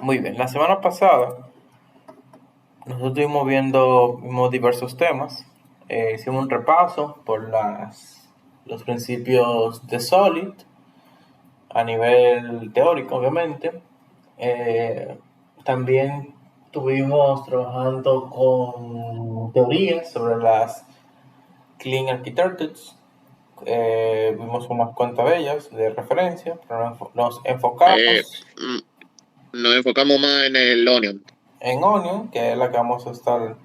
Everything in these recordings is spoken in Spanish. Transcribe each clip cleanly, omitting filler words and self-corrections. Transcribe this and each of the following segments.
Muy bien, la semana pasada nosotros estuvimos vimos diversos temas. Hicimos un repaso por los principios de Solid a nivel teórico, obviamente. Eh, También estuvimos trabajando con teorías sobre las Clean Architectures. Vimos unas cuantas de ellas de referencia, pero nos Eh, enfocamos mm, Nos enfocamos más en el Onion. en Onion, que es la que vamos a estar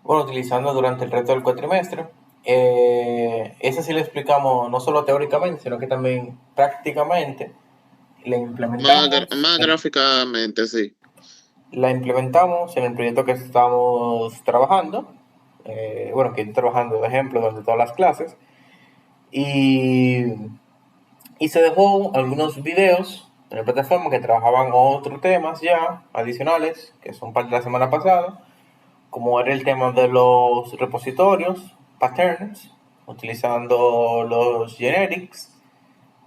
utilizando durante el resto del cuatrimestre. Esa sí le explicamos no solo teóricamente, sino que también prácticamente la implementamos, Más gráficamente, sí. en el proyecto que estamos trabajando. Que estoy trabajando de ejemplo durante todas las clases. Y, y se dejó algunos videos en la plataforma que trabajaban otros temas ya adicionales, que son parte de la semana pasada, como era el tema de los repositorios, patterns, utilizando los generics,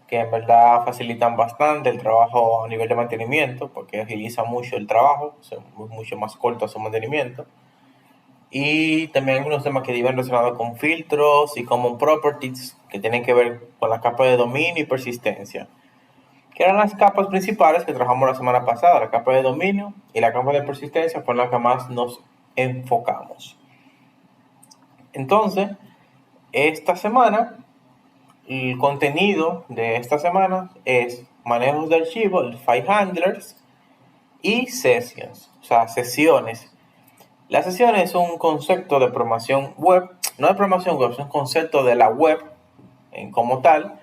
que en verdad facilitan bastante el trabajo a nivel de mantenimiento, porque agiliza mucho el trabajo, mucho más corto su mantenimiento. Y también algunos temas que iban relacionados con filtros y common properties, que tienen que ver con la capa de dominio y persistencia, que eran las capas principales que trabajamos la semana pasada. La capa de dominio y la capa de persistencia fueron las que más nos enfocamos. Entonces, esta semana, el contenido de esta semana es manejos de archivos, el file handlers y sessions, o sea, sesiones. La sesión es un concepto de programación web, no de programación web, es un concepto de la web como tal,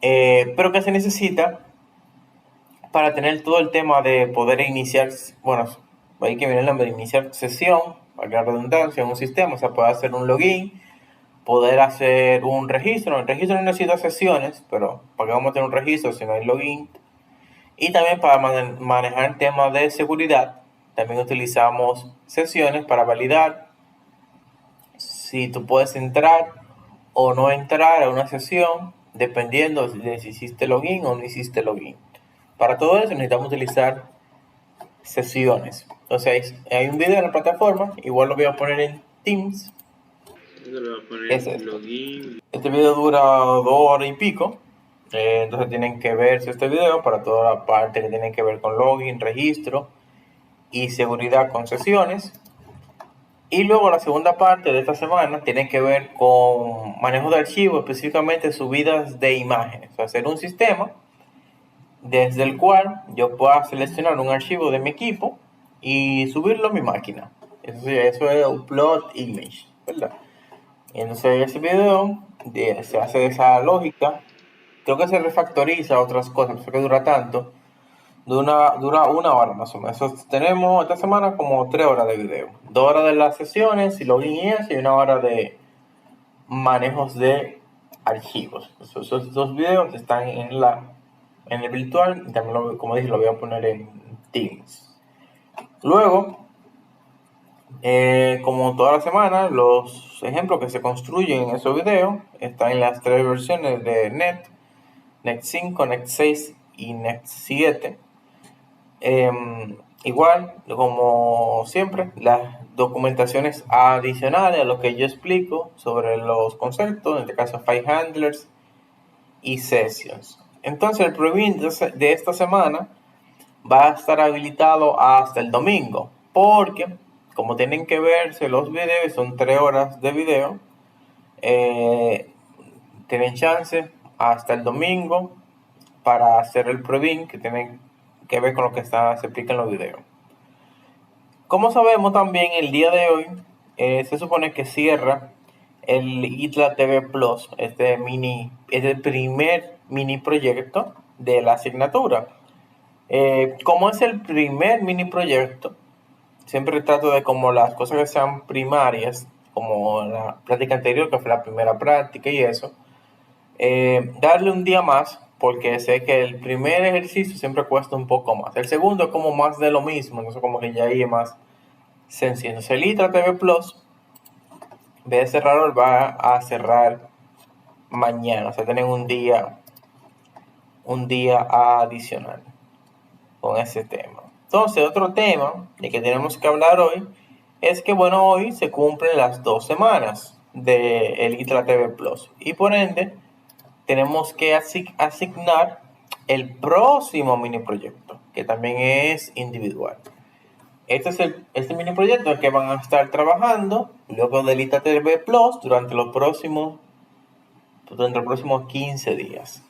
pero que se necesita para tener todo el tema de poder iniciar, bueno, ahí que viene el nombre de iniciar sesión, para la redundancia, en un sistema, o sea, puede hacer un login, poder hacer un registro. El registro no necesita sesiones, pero ¿para qué vamos a tener un registro si no hay login? Y también para manejar temas de seguridad, también utilizamos sesiones para validar si tú puedes entrar o no entrar a una sesión, dependiendo de si hiciste login o no hiciste login. Para todo eso necesitamos utilizar sesiones. Entonces hay un video en la plataforma, igual lo voy a poner en Teams. Eso le voy a Es poner este. login. Este video dura 2 horas y pico. Entonces tienen que verse este video para toda la parte que tienen que ver con login, registro y seguridad con sesiones. Y luego la segunda parte de esta semana tiene que ver con manejo de archivos, específicamente subidas de imágenes. O sea, hacer un sistema desde el cual yo pueda seleccionar un archivo de mi equipo y subirlo a mi máquina. Eso es upload image, ¿verdad? Y entonces ese video se hace de esa lógica. Creo que se refactoriza otras cosas, por eso que dura tanto. Dura 1 hora más o menos. Entonces, tenemos esta semana como 3 horas de video. 2 horas de las sesiones y login y eso, y 1 hora de manejos de archivos. Esos dos videos están en el virtual y también, como dije, lo voy a poner en Teams. Luego, como toda la semana, los ejemplos que se construyen en esos videos están en las tres versiones de Net 5, Net 6 y Net 7. Igual, como siempre, las documentaciones adicionales a lo que yo explico sobre los conceptos, en este caso file handlers y sessions. Entonces el plugin de esta semana va a estar habilitado hasta el domingo, porque como tienen que verse los videos, son 3 horas de video, tienen chance hasta el domingo para hacer el plugin que tienen que ver con lo que se explica en los videos. Como sabemos también, el día de hoy se supone que cierra el ITLA TV Plus, este primer mini proyecto de la asignatura. Como es el primer mini proyecto, siempre trato de, como las cosas que sean primarias, como la práctica anterior, que fue la primera práctica y eso, darle un día más, porque sé que el primer ejercicio siempre cuesta un poco más. El segundo es como más de lo mismo, no sé, como que ya ahí es más sencillo. Entonces, el ITRA TV Plus, en vez de cerrar, va a cerrar mañana. O sea, tienen un día adicional. con ese tema. Entonces, otro tema de que tenemos que hablar hoy es que, bueno, hoy se cumplen las 2 semanas de el ITRA TV Plus y por ende tenemos que asignar el próximo mini proyecto, que también es individual. Este es este mini proyecto que van a estar trabajando luego del ITRA TV Plus durante los próximos 15 días.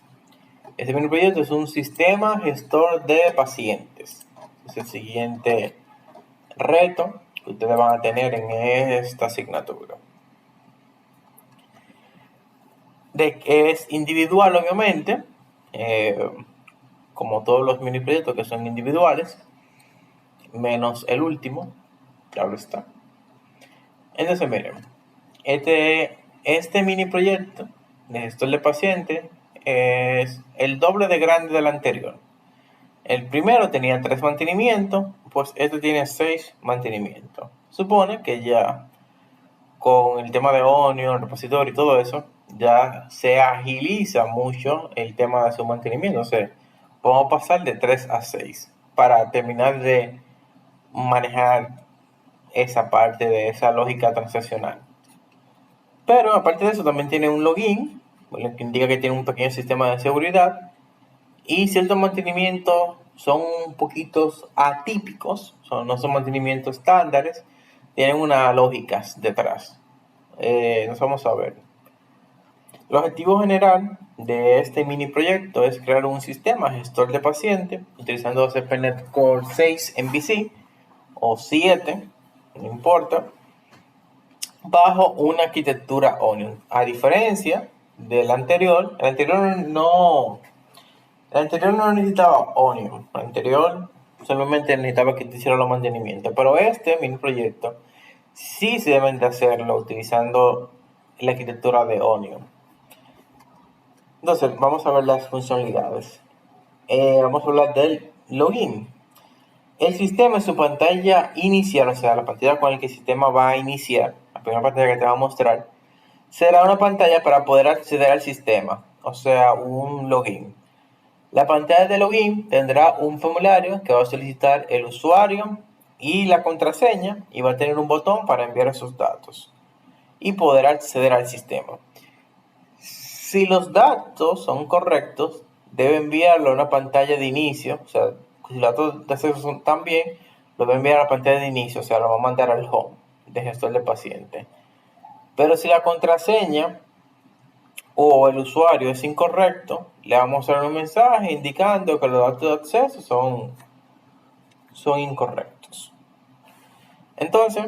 Este mini proyecto es un sistema gestor de pacientes. Es el siguiente reto que ustedes van a tener en esta asignatura. De que es individual, obviamente, como todos los mini proyectos que son individuales, menos el último, claro está. Entonces, miren, este mini proyecto de gestor de pacientes es el doble de grande del anterior. El primero tenía 3 mantenimientos, pues este tiene 6 mantenimientos. Supone que ya con el tema de Onion, repositorio y todo eso, ya se agiliza mucho el tema de su mantenimiento. O sea, podemos pasar de 3 a 6 para terminar de manejar esa parte de esa lógica transaccional. Pero aparte de eso también tiene un login, lo que indica que tiene un pequeño sistema de seguridad y ciertos mantenimientos son un poquito atípicos, no son mantenimientos estándares, tienen unas lógicas detrás. Nos vamos a ver. El objetivo general de este mini proyecto es crear un sistema gestor de paciente utilizando ASP.NET Core 6 MVC o 7, no importa, bajo una arquitectura Onion. A diferencia del anterior, el anterior no necesitaba Onion. El anterior solamente necesitaba que te hiciera los mantenimientos. Pero este mini proyecto sí se deben de hacerlo utilizando la arquitectura de Onion. Entonces, vamos a ver las funcionalidades. Vamos a hablar del login. El sistema en su pantalla inicial, o sea, la pantalla con la que el sistema va a iniciar, la primera pantalla que te va a mostrar, será una pantalla para poder acceder al sistema, o sea, un login. La pantalla de login tendrá un formulario que va a solicitar el usuario y la contraseña y va a tener un botón para enviar esos datos y poder acceder al sistema. Si los datos son correctos, debe enviarlo a una pantalla de inicio, o sea, si los datos de acceso están bien, lo va a enviar a la pantalla de inicio, o sea, lo va a mandar al home de gestor de paciente. Pero si la contraseña o el usuario es incorrecto, le vamos a dar un mensaje indicando que los datos de acceso son incorrectos. Entonces,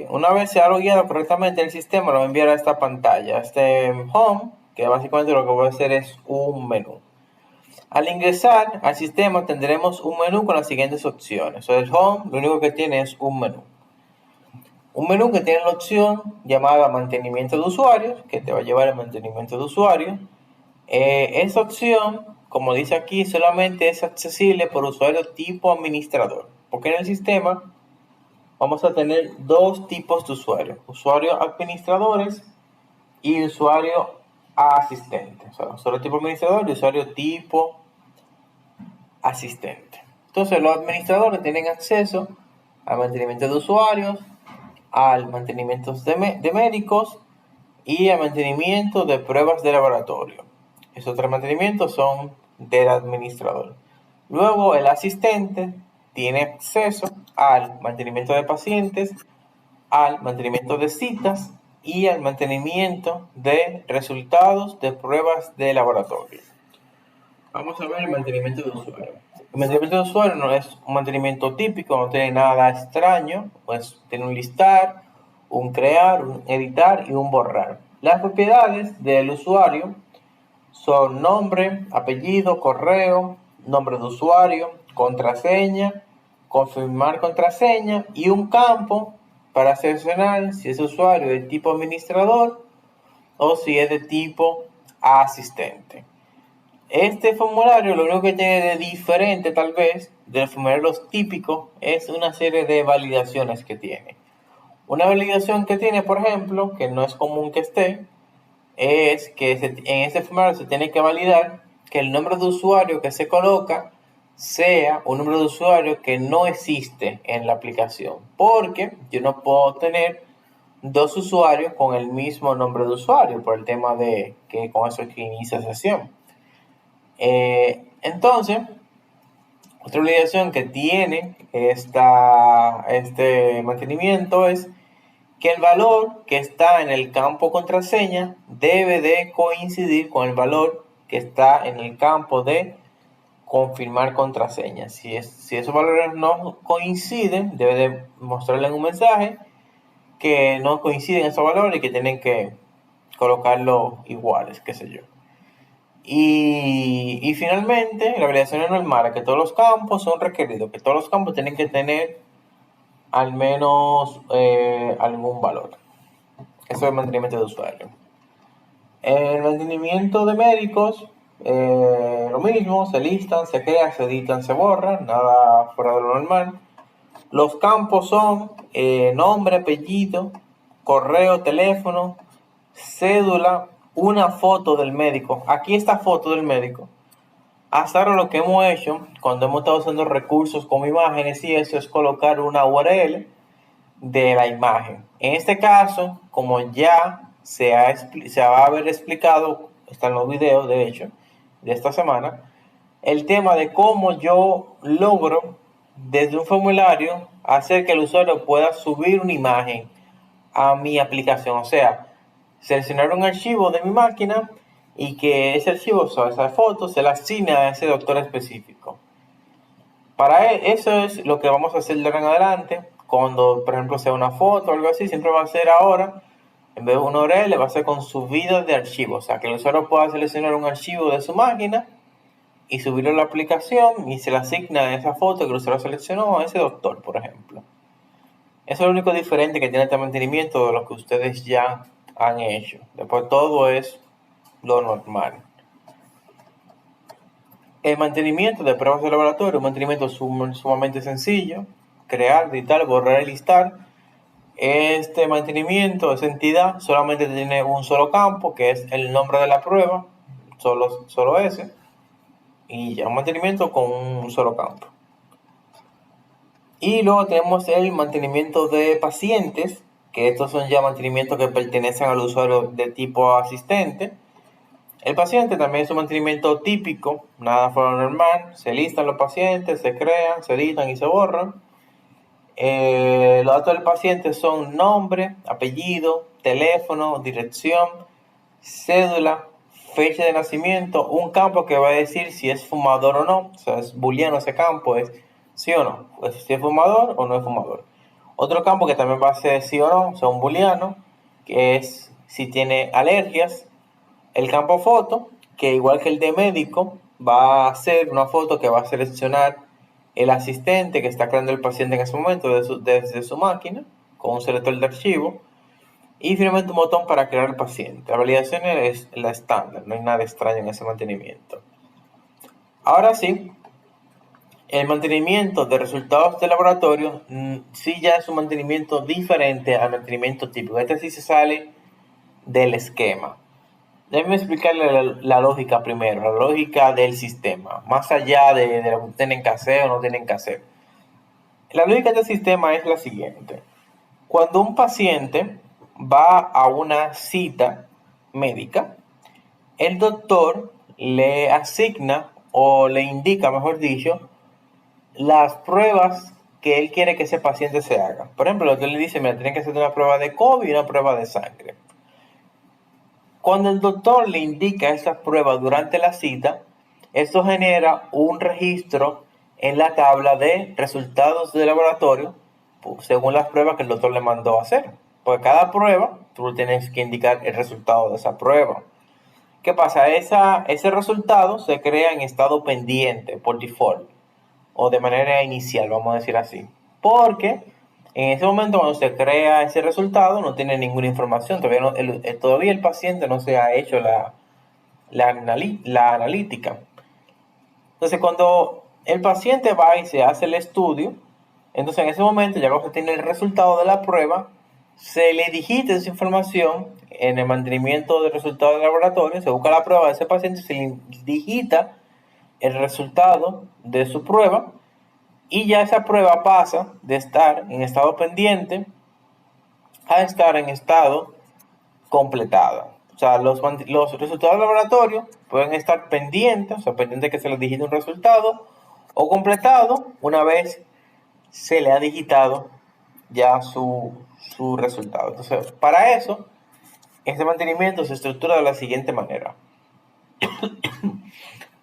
una vez se ha logueado correctamente el sistema, lo va a enviar a esta pantalla, a este home, que básicamente lo que va a hacer es un menú. Al ingresar al sistema tendremos un menú con las siguientes opciones. El home lo único que tiene es un menú. Un menú que tiene la opción llamada mantenimiento de usuarios, que te va a llevar al mantenimiento de usuarios. Esa opción, como dice aquí, solamente es accesible por usuario tipo administrador, porque en el sistema vamos a tener 2 tipos de usuarios: usuarios administradores y usuario asistente. O sea, usuario tipo administrador y usuario tipo asistente. Entonces, los administradores tienen acceso al mantenimiento de usuarios, al mantenimiento de médicos y al mantenimiento de pruebas de laboratorio. Esos 3 mantenimientos son del administrador. Luego, el asistente tiene acceso al mantenimiento de pacientes, al mantenimiento de citas y al mantenimiento de resultados de pruebas de laboratorio. Vamos a ver el mantenimiento de usuario. El mantenimiento de usuario no es un mantenimiento típico, no tiene nada extraño, pues tiene un listar, un crear, un editar y un borrar. Las propiedades del usuario son nombre, apellido, correo, nombre de usuario, contraseña, confirmar contraseña y un campo para seleccionar si ese usuario es de tipo administrador o si es de tipo asistente. Este formulario lo único que tiene de diferente tal vez de los formularios típicos es una serie de validaciones que tiene. Una validación que tiene, por ejemplo, que no es común que esté, es que en este formulario se tiene que validar que el nombre de usuario que se coloca sea un número de usuario que no existe en la aplicación, porque yo no puedo tener dos usuarios con el mismo nombre de usuario por el tema de que con eso es que inicia sesión. Entonces, otra obligación que tiene este mantenimiento es que el valor que está en el campo contraseña debe de coincidir con el valor que está en el campo de confirmar contraseña. Si esos valores no coinciden, debe de mostrarle en un mensaje que no coinciden esos valores y que tienen que colocarlo iguales, qué sé yo. Y finalmente, la validación es normal, que todos los campos son requeridos, que todos los campos tienen que tener al menos algún valor. Eso es mantenimiento de usuario. El mantenimiento de médicos, lo mismo, se listan, se crean, se editan, se borran, nada fuera de lo normal. Los campos son nombre, apellido, correo, teléfono, cédula, una foto del médico. Aquí está foto del médico. Hasta ahora lo que hemos hecho, cuando hemos estado usando recursos como imágenes y eso, es colocar una URL de la imagen. En este caso, como ya se va a haber explicado, están los videos de hecho, de esta semana, el tema de cómo yo logro desde un formulario hacer que el usuario pueda subir una imagen a mi aplicación. O sea, seleccionar un archivo de mi máquina y que ese archivo, o sea, esa foto, se la asigne a ese doctor específico. Para eso es lo que vamos a hacer de ahora en adelante. Cuando, por ejemplo, sea una foto o algo así, siempre va a ser ahora, en vez de una URL, va a ser con subida de archivo. O sea, que el usuario pueda seleccionar un archivo de su máquina y subirlo a la aplicación y se le asigna esa foto que el usuario seleccionó a ese doctor, por ejemplo. Eso es lo único diferente que tiene este mantenimiento de lo que ustedes ya han hecho. Después todo es lo normal. El mantenimiento de pruebas de laboratorio es un mantenimiento sumamente sencillo. Crear, editar, borrar y listar. Este mantenimiento, esa entidad, solamente tiene un solo campo, que es el nombre de la prueba, solo ese. Y ya un mantenimiento con un solo campo. Y luego tenemos el mantenimiento de pacientes, que estos son ya mantenimientos que pertenecen al usuario de tipo asistente. El paciente también es un mantenimiento típico, nada fuera normal. Se listan los pacientes, se crean, se editan y se borran. Los datos del paciente son nombre, apellido, teléfono, dirección, cédula, fecha de nacimiento, un campo que va a decir si es fumador o no. O sea, es booleano ese campo, es sí o no, pues si es fumador o no es fumador. Otro campo que también va a ser sí o no, o sea, un booleano, que es si tiene alergias. El campo foto, que igual que el de médico, va a ser una foto que va a seleccionar el asistente que está creando el paciente en ese momento desde su máquina, con un selector de archivo. Y finalmente un botón para crear el paciente. La validación es la estándar, no hay nada extraño en ese mantenimiento. Ahora sí, el mantenimiento de resultados de laboratorio sí ya es un mantenimiento diferente al mantenimiento típico. Este sí se sale del esquema. Déjenme explicarle la lógica primero, la lógica del sistema, más allá de lo que tienen que hacer o no tienen que hacer. La lógica del sistema es la siguiente. Cuando un paciente va a una cita médica, el doctor le asigna o le indica, mejor dicho, las pruebas que él quiere que ese paciente se haga. Por ejemplo, el doctor le dice, mira, tiene que hacer una prueba de COVID y una prueba de sangre. Cuando el doctor le indica esas pruebas durante la cita, esto genera un registro en la tabla de resultados de laboratorio según las pruebas que el doctor le mandó a hacer. Porque cada prueba, tú tienes que indicar el resultado de esa prueba. ¿Qué pasa? Ese resultado se crea en estado pendiente por default o de manera inicial, vamos a decir así. Porque en ese momento cuando se crea ese resultado no tiene ninguna información, todavía el paciente no se ha hecho la analítica. Entonces cuando el paciente va y se hace el estudio, entonces en ese momento ya cuando se tiene el resultado de la prueba, se le digita esa información en el mantenimiento del resultado del laboratorio, se busca la prueba de ese paciente, se le digita el resultado de su prueba y ya esa prueba pasa de estar en estado pendiente a estar en estado completado. O sea, los resultados del laboratorio pueden estar pendientes, o sea, pendiente que se les digite un resultado, o completado una vez se le ha digitado ya su resultado. Entonces, para eso, este mantenimiento se estructura de la siguiente manera.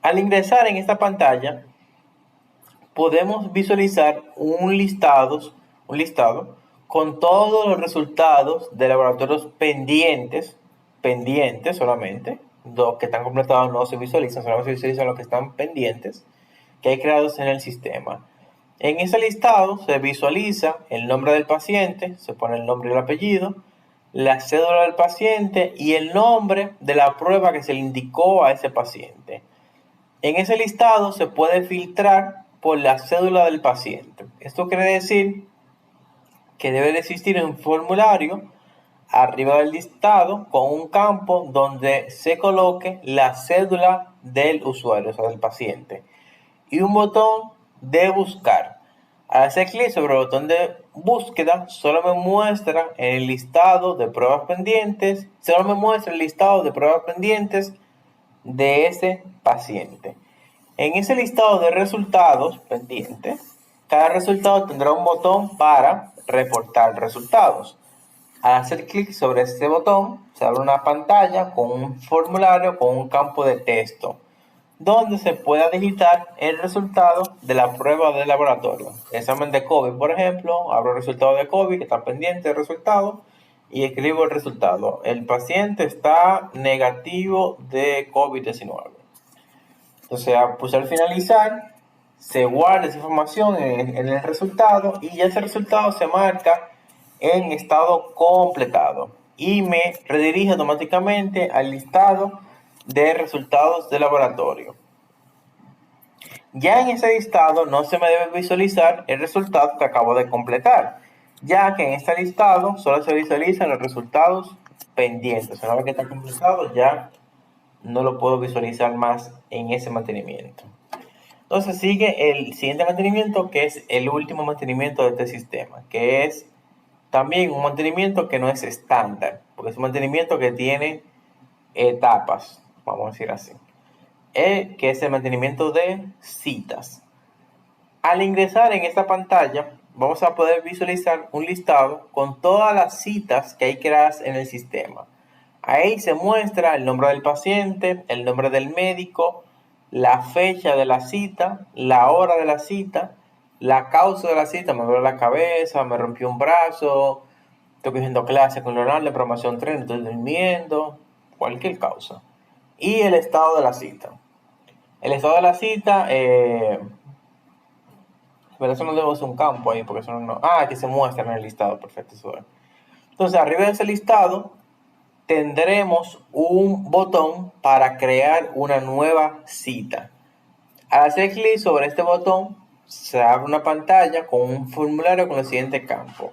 Al ingresar en esta pantalla, podemos visualizar un listado con todos los resultados de laboratorios pendientes solamente. Los que están completados no se visualizan, solamente se visualizan los que están pendientes, que hay creados en el sistema. En ese listado se visualiza el nombre del paciente, se pone el nombre y el apellido, la cédula del paciente y el nombre de la prueba que se le indicó a ese paciente. En ese listado se puede filtrar por la cédula del paciente. Esto quiere decir que debe de existir un formulario arriba del listado con un campo donde se coloque la cédula del usuario, o sea, del paciente, y un botón de buscar. Al hacer clic sobre el botón de búsqueda, solo me muestra el listado de pruebas pendientes, de ese paciente. En ese listado de resultados pendientes, cada resultado tendrá un botón para reportar resultados. Al hacer clic sobre este botón, se abre una pantalla con un formulario con un campo de texto, donde se pueda digitar el resultado de la prueba de laboratorio. Examen de COVID, por ejemplo, abro el resultado de COVID, que está pendiente del resultado, y escribo el resultado. El paciente está negativo de COVID-19. Entonces, pues al finalizar, se guarda esa información en el resultado y ya ese resultado se marca en estado completado y me redirige automáticamente al listado de resultados de laboratorio. Ya en ese listado no se me debe visualizar el resultado que acabo de completar, ya que en este listado solo se visualizan los resultados pendientes. Una vez que está completado, ya no lo puedo visualizar más en ese mantenimiento. Entonces sigue el siguiente mantenimiento, que es el último mantenimiento de este sistema, que es también un mantenimiento que no es estándar, porque es un mantenimiento que tiene etapas, vamos a decir así, que es el mantenimiento de citas. Al ingresar en esta pantalla, vamos a poder visualizar un listado con todas las citas que hay creadas en el sistema. Ahí se muestra el nombre del paciente, el nombre del médico, la fecha de la cita, la hora de la cita, la causa de la cita, me duele la cabeza, me rompió un brazo, estoy cogiendo clase con Leonardo, programación 3, estoy durmiendo, cualquier causa. Y el estado de la cita. El estado de la cita, pero eso no debe ser un campo ahí, porque eso no... Ah, que se muestra en el listado, perfecto. Eso es. Entonces, arriba de ese listado tendremos un botón para crear una nueva cita. Al hacer clic sobre este botón, se abre una pantalla con un formulario con el siguiente campo.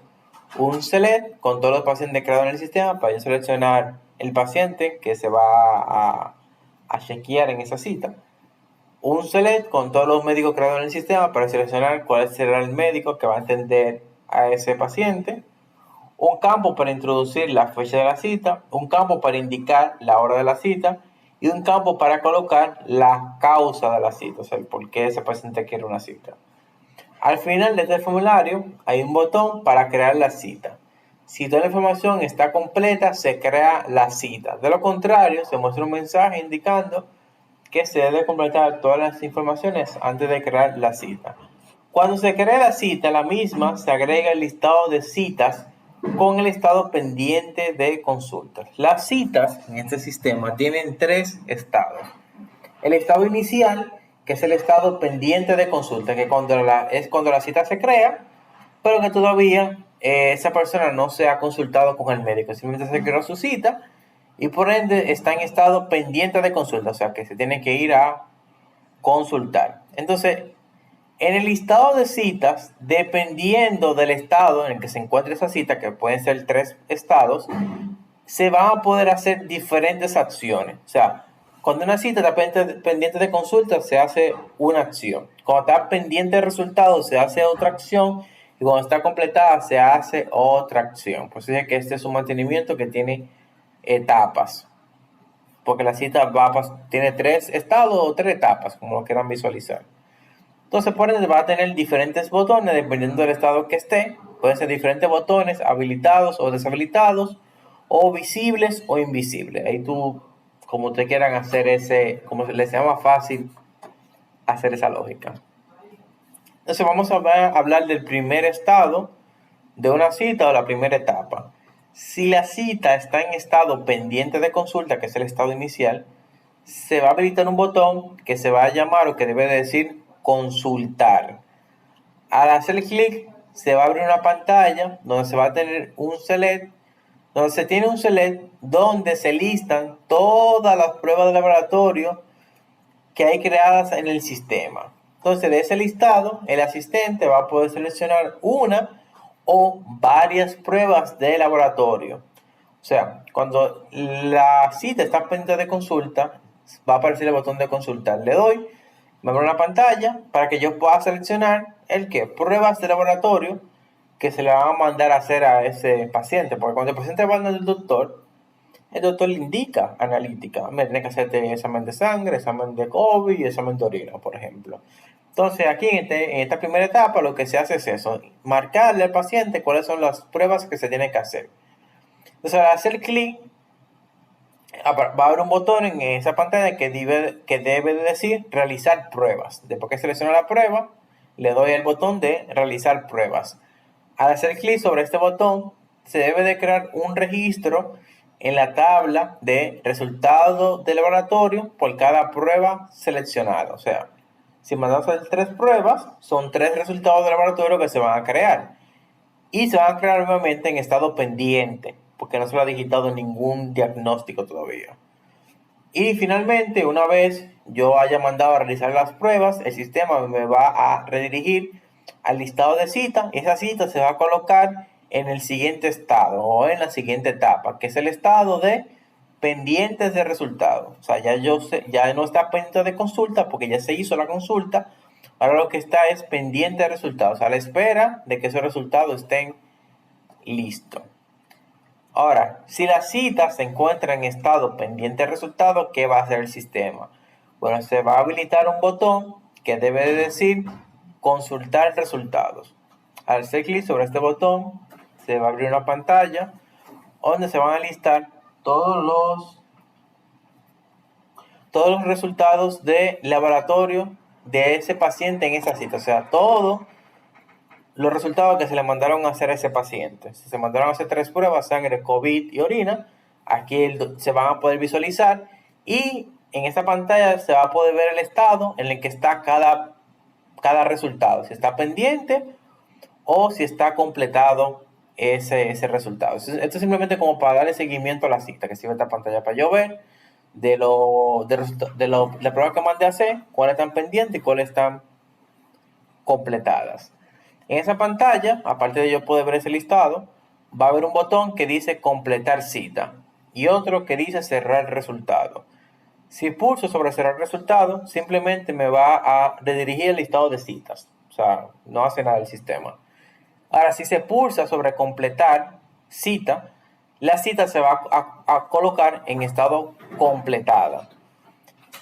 Un select con todos los pacientes creados en el sistema para yo seleccionar el paciente que se va a chequear en esa cita. Un select con todos los médicos creados en el sistema para seleccionar cuál será el médico que va a atender a ese paciente. Un campo para introducir la fecha de la cita, un campo para indicar la hora de la cita y un campo para colocar la causa de la cita, o sea, el por qué ese paciente quiere una cita. Al final de este formulario hay un botón para crear la cita. Si toda la información está completa, se crea la cita. De lo contrario, se muestra un mensaje indicando que se debe completar todas las informaciones antes de crear la cita. Cuando se crea la cita, la misma se agrega el listado de citas con el estado pendiente de consultas. Las citas en este sistema tienen tres estados. El estado inicial, que es el estado pendiente de consulta, que es cuando la cita se crea, pero que todavía esa persona no se ha consultado con el médico, simplemente se creó su cita y por ende está en estado pendiente de consulta, o sea que se tiene que ir a consultar. Entonces, en el listado de citas, dependiendo del estado en el que se encuentre esa cita, que pueden ser 3 estados, se van a poder hacer diferentes acciones. O sea, Cuando una cita está pendiente de consulta, se hace una acción. Cuando está pendiente de resultados, se hace otra acción. Y cuando está completada, se hace otra acción. Por eso es que este es un mantenimiento que tiene etapas. Porque la cita tiene 3 estados o 3 etapas, como lo quieran visualizar. Entonces, por ende, va a tener diferentes botones dependiendo del estado que esté. Pueden ser diferentes botones habilitados o deshabilitados, o visibles o invisibles. Ahí tú, como te quieran hacer como se les sea más fácil hacer esa lógica. Entonces, vamos a hablar del primer estado de una cita o la primera etapa. Si la cita está en estado pendiente de consulta, que es el estado inicial, se va a habilitar un botón que se va a llamar o que debe decir consultar. Al hacer clic, se va a abrir una pantalla donde se va a tener un select, donde se tiene un select donde se listan todas las pruebas de laboratorio que hay creadas en el sistema. Entonces, de ese listado, el asistente va a poder seleccionar una o varias pruebas de laboratorio. O sea, cuando la cita está pendiente de consulta, va a aparecer el botón de consultar. Le doy, me abre una pantalla para que yo pueda seleccionar pruebas de laboratorio que se le van a mandar a hacer a ese paciente. Porque cuando el paciente va al doctor, el doctor le indica analítica. Me tiene que hacerte examen de sangre, examen de COVID y examen de orina, por ejemplo. Entonces, aquí en esta primera etapa, lo que se hace es eso: marcarle al paciente cuáles son las pruebas que se tienen que hacer. Entonces, al hacer clic, va a haber un botón en esa pantalla que debe de decir realizar pruebas. Después que selecciono la prueba, le doy el botón de realizar pruebas. Al hacer clic sobre este botón, se debe de crear un registro en la tabla de resultados de laboratorio por cada prueba seleccionada. O sea, si mandamos a hacer 3 pruebas, son 3 resultados de laboratorio que se van a crear. Y se van a crear nuevamente en estado pendiente, porque no se ha digitado ningún diagnóstico todavía. Y finalmente, una vez yo haya mandado a realizar las pruebas, el sistema me va a redirigir al listado de cita. Esa cita se va a colocar en el siguiente estado o en la siguiente etapa, que es el estado de pendientes de resultados. O sea, ya no está pendiente de consulta porque ya se hizo la consulta. Ahora lo que está es pendiente de resultados, a la espera de que esos resultados estén listos. Ahora, si la cita se encuentra en estado pendiente de resultados, ¿qué va a hacer el sistema? Bueno, se va a habilitar un botón que debe de decir consultar resultados. Al hacer clic sobre este botón, se va a abrir una pantalla donde se van a listar todos los resultados de laboratorio de ese paciente en esa cita. O sea, todos los resultados que se le mandaron a hacer a ese paciente. Si se mandaron a hacer 3 pruebas, sangre, COVID y orina, aquí se van a poder visualizar y en esta pantalla se va a poder ver el estado en el que está cada resultado, si está pendiente o si está completado ese resultado. Esto es simplemente como para darle seguimiento a la cita, que sirve esta pantalla para yo ver de la prueba que mandé a hacer, cuáles están pendientes y cuáles están completadas. En esa pantalla, aparte de yo poder ver ese listado, va a haber un botón que dice completar cita y otro que dice cerrar resultado. Si pulso sobre cerrar resultado, simplemente me va a redirigir el listado de citas. O sea, no hace nada el sistema. Ahora, si se pulsa sobre completar cita, la cita se va a colocar en estado completada.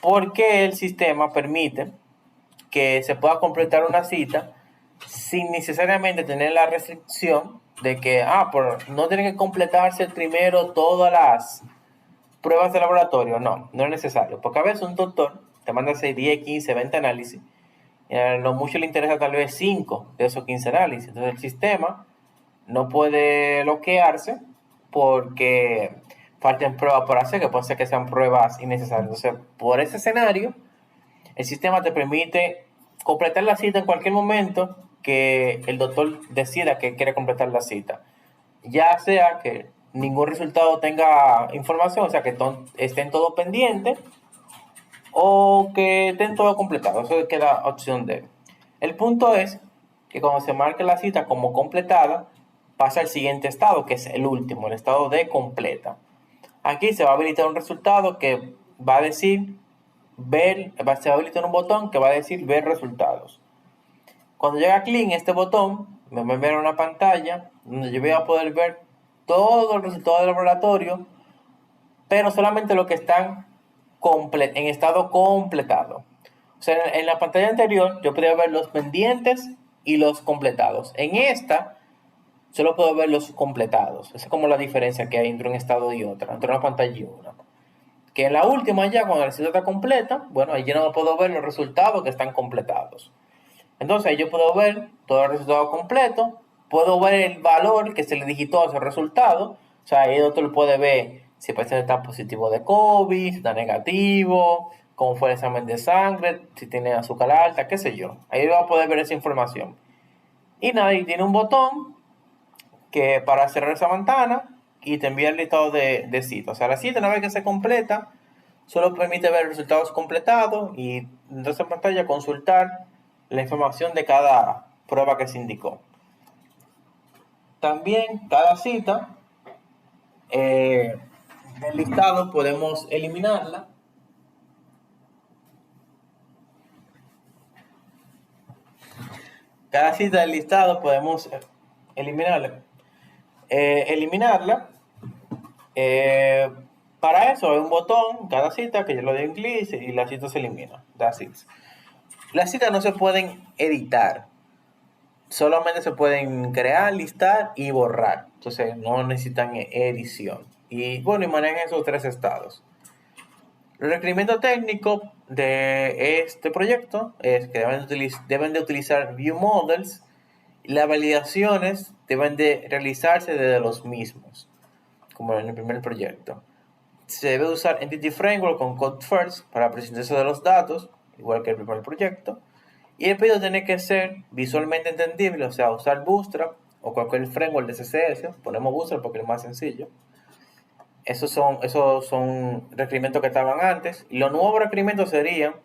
Porque el sistema permite que se pueda completar una cita sin necesariamente tener la restricción de que, no tiene que completarse primero todas las pruebas de laboratorio. No es necesario. Porque a veces un doctor te manda a hacer 10, 15, 20 análisis. Y a lo mucho le interesa tal vez 5 de esos 15 análisis. Entonces el sistema no puede bloquearse porque falten pruebas por hacer, que puede ser que sean pruebas innecesarias. Entonces, por ese escenario, el sistema te permite completar la cita en cualquier momento que el doctor decida que quiere completar la cita. Ya sea que ningún resultado tenga información, o sea, que estén todos pendientes, o que estén todos completados. Eso queda opción de. El punto es que cuando se marque la cita como completada, pasa al siguiente estado, que es el último, el estado de completa. Aquí se va a habilitar un resultado que va a decir se va a habilitar un botón que va a decir ver resultados. Cuando yo haga clic en este botón, me va a enviar una pantalla donde yo voy a poder ver todo el resultado del laboratorio, pero solamente lo que están en estado completado. O sea, en la pantalla anterior yo podía ver los pendientes y los completados. En esta solo puedo ver los completados. Esa es como la diferencia que hay entre un estado y otro, entre una pantalla y una. Que en la última ya, cuando la cita está completa, bueno, ahí yo no puedo ver los resultados que están completados. Entonces ahí yo puedo ver todo el resultado completo, puedo ver el valor que se le digitó a ese resultado. O sea, ahí otro lo puede ver si el paciente está positivo de COVID, si está negativo, cómo fue el examen de sangre, si tiene azúcar alta, qué sé yo. Ahí va a poder ver esa información. Y nada, y tiene un botón que para cerrar esa ventana y te envía el listado de citas. O sea, la cita, una vez que se completa, solo permite ver resultados completados y entonces en pantalla consultar la información de cada prueba que se indicó. También cada cita del listado podemos eliminarla. Cada cita del listado podemos eliminarla. Eliminarla. Para eso hay un botón, cada cita, que yo lo doy en clic y la cita se elimina. That's it. Las citas no se pueden editar. Solamente se pueden crear, listar y borrar. Entonces no necesitan edición. Y bueno, y manejan esos tres estados. El requerimiento técnico de este proyecto es que deben de utilizar View Models. Y las validaciones deben de realizarse desde los mismos, como en el primer proyecto. Se debe usar Entity Framework con Code First para presentación de los datos, igual que el primer proyecto. Y el pedido tiene que ser visualmente entendible, o sea, usar Bootstrap o cualquier framework de CSS. Ponemos Bootstrap porque es más sencillo. Esos son requerimientos que estaban antes. Y los nuevos requerimientos serían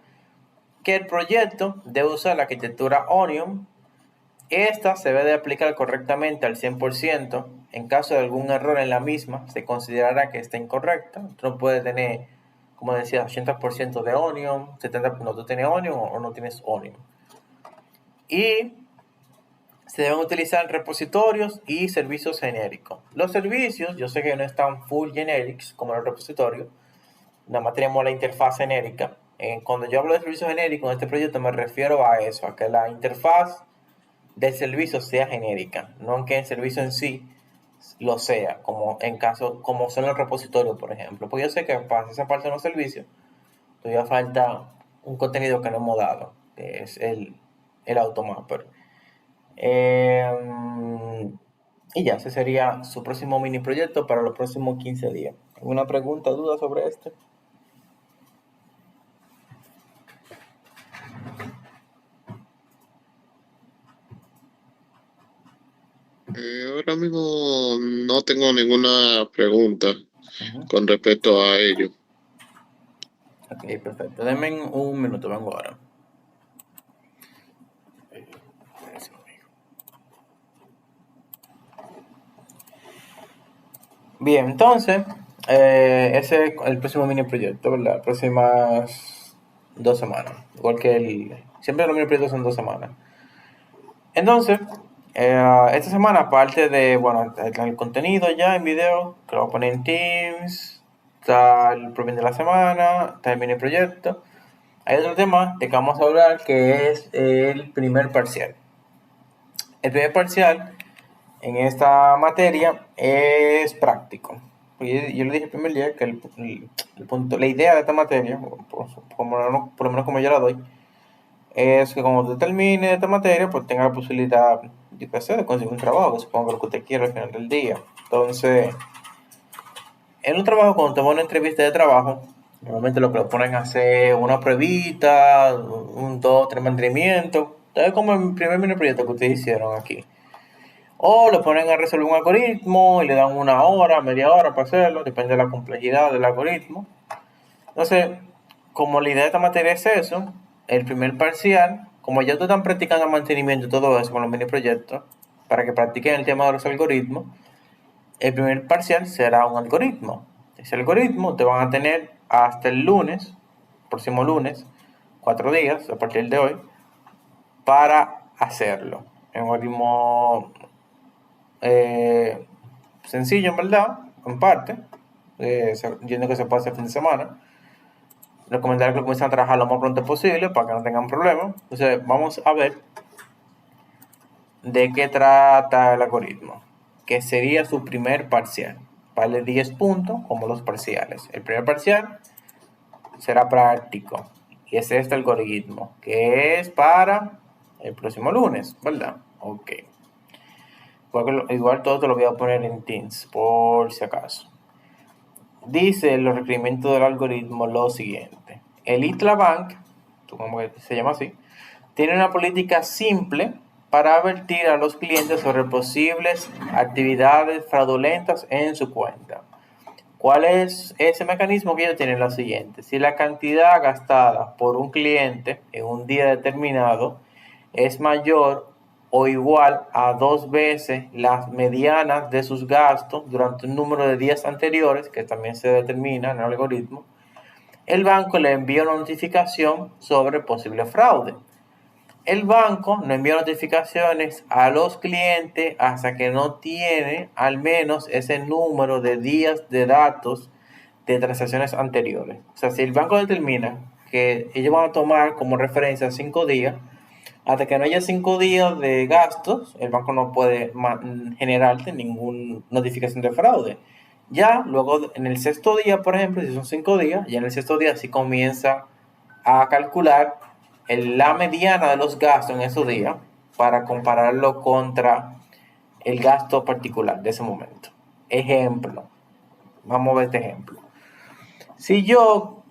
que el proyecto debe usar la arquitectura Onion. Esta se debe de aplicar correctamente al 100%. En caso de algún error en la misma, se considerará que está incorrecta. Tú no puedes tener, como decía, 80% de Onion, 70% no, tú tienes Onion o no tienes Onion. Y se deben utilizar repositorios y servicios genéricos. Los servicios, yo sé que no están full generics como los repositorios, nada más tenemos la interfaz genérica. Cuando yo hablo de servicios genéricos en este proyecto me refiero a eso, a que la interfaz del servicio sea genérica, no que el servicio en sí lo sea, como son los repositorios, por ejemplo. Pues yo sé que para esa parte de los servicios todavía falta un contenido que no hemos dado, que es el automapper. Y ya, ese sería su próximo mini proyecto para los próximos 15 días. ¿Alguna pregunta, duda sobre este? Ahora mismo no tengo ninguna pregunta con respecto a ello. Ok, perfecto. Denme un minuto, vengo ahora. Bien, entonces, ese es el próximo mini proyecto, ¿verdad? Próximas 2 semanas. Igual que siempre los mini proyectos son 2 semanas. Entonces, esta semana, aparte de, bueno, el contenido ya en video, que lo voy a poner en Teams, está el problema de la semana, está el mini proyecto. Hay otro tema de que vamos a hablar que es el primer parcial. El primer parcial en esta materia es práctico. Yo le dije el primer día que la idea de esta materia, por lo menos como yo la doy, es que cuando usted termine esta materia, pues tenga la posibilidad, de conseguir un trabajo, que supongo que lo que usted quiere al final del día. Entonces, en un trabajo, cuando te van a una entrevista de trabajo, normalmente lo que lo ponen a hacer una pruebita, un 2, 3 mantenimientos. Es como el primer mini proyecto que ustedes hicieron aquí. O lo ponen a resolver un algoritmo y le dan 1 hora, media hora para hacerlo, depende de la complejidad del algoritmo. Entonces, como la idea de esta materia es eso, el primer parcial, como ya ustedes están practicando mantenimiento y todo eso con los mini proyectos, para que practiquen el tema de los algoritmos, el primer parcial será un algoritmo. Ese algoritmo te van a tener hasta el lunes, próximo lunes, 4 días a partir de hoy, para hacerlo. En un ritmo sencillo, en verdad, en parte. Entiendo que se puede hacer fin de semana. Recomendar que comiencen a trabajar lo más pronto posible para que no tengan problemas. Entonces, vamos a ver de qué trata el algoritmo, que sería su primer parcial. Vale 10 puntos como los parciales. El primer parcial será práctico y es este algoritmo, que es para el próximo lunes, ¿verdad? Ok. Igual todo te lo voy a poner en Teams por si acaso. Dice los requerimientos del algoritmo lo siguiente. El ITLA Bank, supongamos que se llama así, tiene una política simple para advertir a los clientes sobre posibles actividades fraudulentas en su cuenta. ¿Cuál es ese mecanismo que ellos tienen? Lo siguiente: si la cantidad gastada por un cliente en un día determinado es mayor o igual a 2 veces las medianas de sus gastos durante un número de días anteriores, que también se determina en el algoritmo, el banco le envía una notificación sobre posible fraude. El banco no envía notificaciones a los clientes hasta que no tiene al menos ese número de días de datos de transacciones anteriores. O sea, si el banco determina que ellos van a tomar como referencia 5 días, hasta que no haya 5 días de gastos, el banco no puede generarte ninguna notificación de fraude. Ya luego, en el sexto día, por ejemplo, si son 5 días, ya en el sexto día sí comienza a calcular la mediana de los gastos en esos días para compararlo contra el gasto particular de ese momento. Ejemplo, vamos a ver este ejemplo. Si yo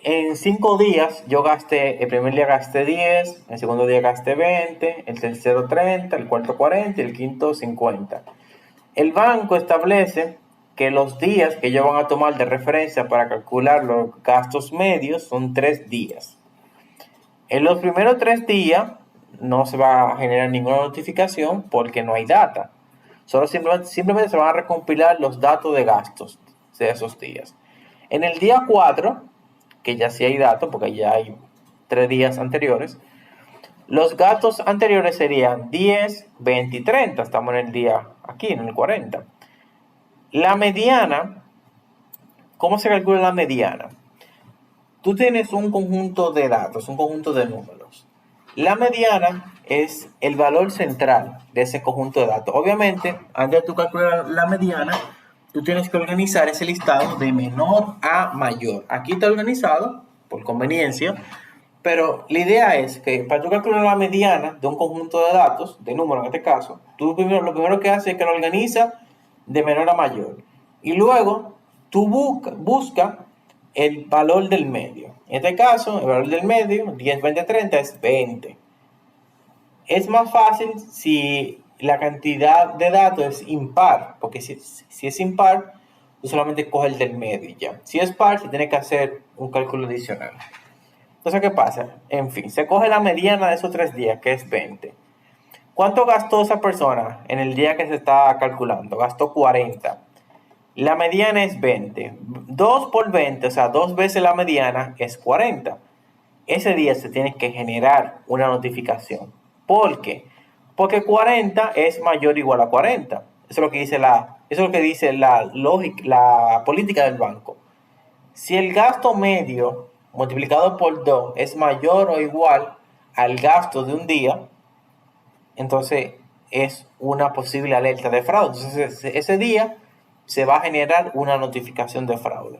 en 5 días yo gasté, el primer día gasté 10, el segundo día gasté 20, el tercero 30, el cuarto 40 y el quinto 50. El banco establece que los días que ellos van a tomar de referencia para calcular los gastos medios son 3 días. En los primeros 3 días no se va a generar ninguna notificación porque no hay data. Solo simplemente se van a recompilar los datos de gastos de esos días. En el día 4, que ya sí hay datos porque ya hay 3 días anteriores, los gastos anteriores serían 10, 20 y 30. Estamos en el día aquí, en el 40. La mediana, ¿cómo se calcula la mediana? Tú tienes un conjunto de datos, un conjunto de números. La mediana es el valor central de ese conjunto de datos. Obviamente, antes de tú calcular la mediana, tú tienes que organizar ese listado de menor a mayor. Aquí está organizado por conveniencia, pero la idea es que para tú calcular la mediana de un conjunto de datos, de números en este caso, tú lo primero que haces es que lo organizas de menor a mayor. Y luego tú busca el valor del medio. En este caso, el valor del medio, 10, 20, 30, es 20. Es más fácil si la cantidad de datos es impar, porque si es impar, tú solamente coges el del medio y ya. Si es par, se tiene que hacer un cálculo adicional. Entonces, ¿qué pasa? En fin, se coge la mediana de esos 3 días, que es 20. ¿Cuánto gastó esa persona en el día que se está calculando? Gastó 40. La mediana es 20. 2 por 20, o sea, 2 veces la mediana es 40. Ese día se tiene que generar una notificación. ¿Por qué? Porque 40 es mayor o igual a 40. Eso es lo que dice la lógica, la política del banco. Si el gasto medio multiplicado por 2 es mayor o igual al gasto de un día, entonces es una posible alerta de fraude. Entonces ese día se va a generar una notificación de fraude.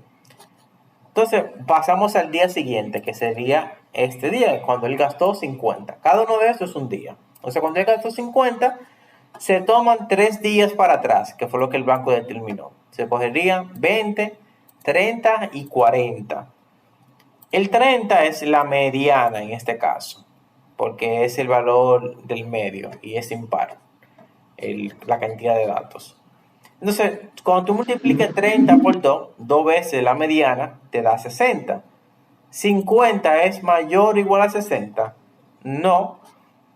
Entonces pasamos al día siguiente, que sería este día, cuando él gastó 50. Cada uno de estos es un día. O sea, cuando él gastó 50, se toman 3 días para atrás, que fue lo que el banco determinó. Se cogerían 20, 30 y 40. El 30 es la mediana en este caso, porque es el valor del medio y es impar la cantidad de datos. Entonces, cuando tú multipliques 30 por 2, 2 veces la mediana, te da 60. 50 es mayor o igual a 60. No.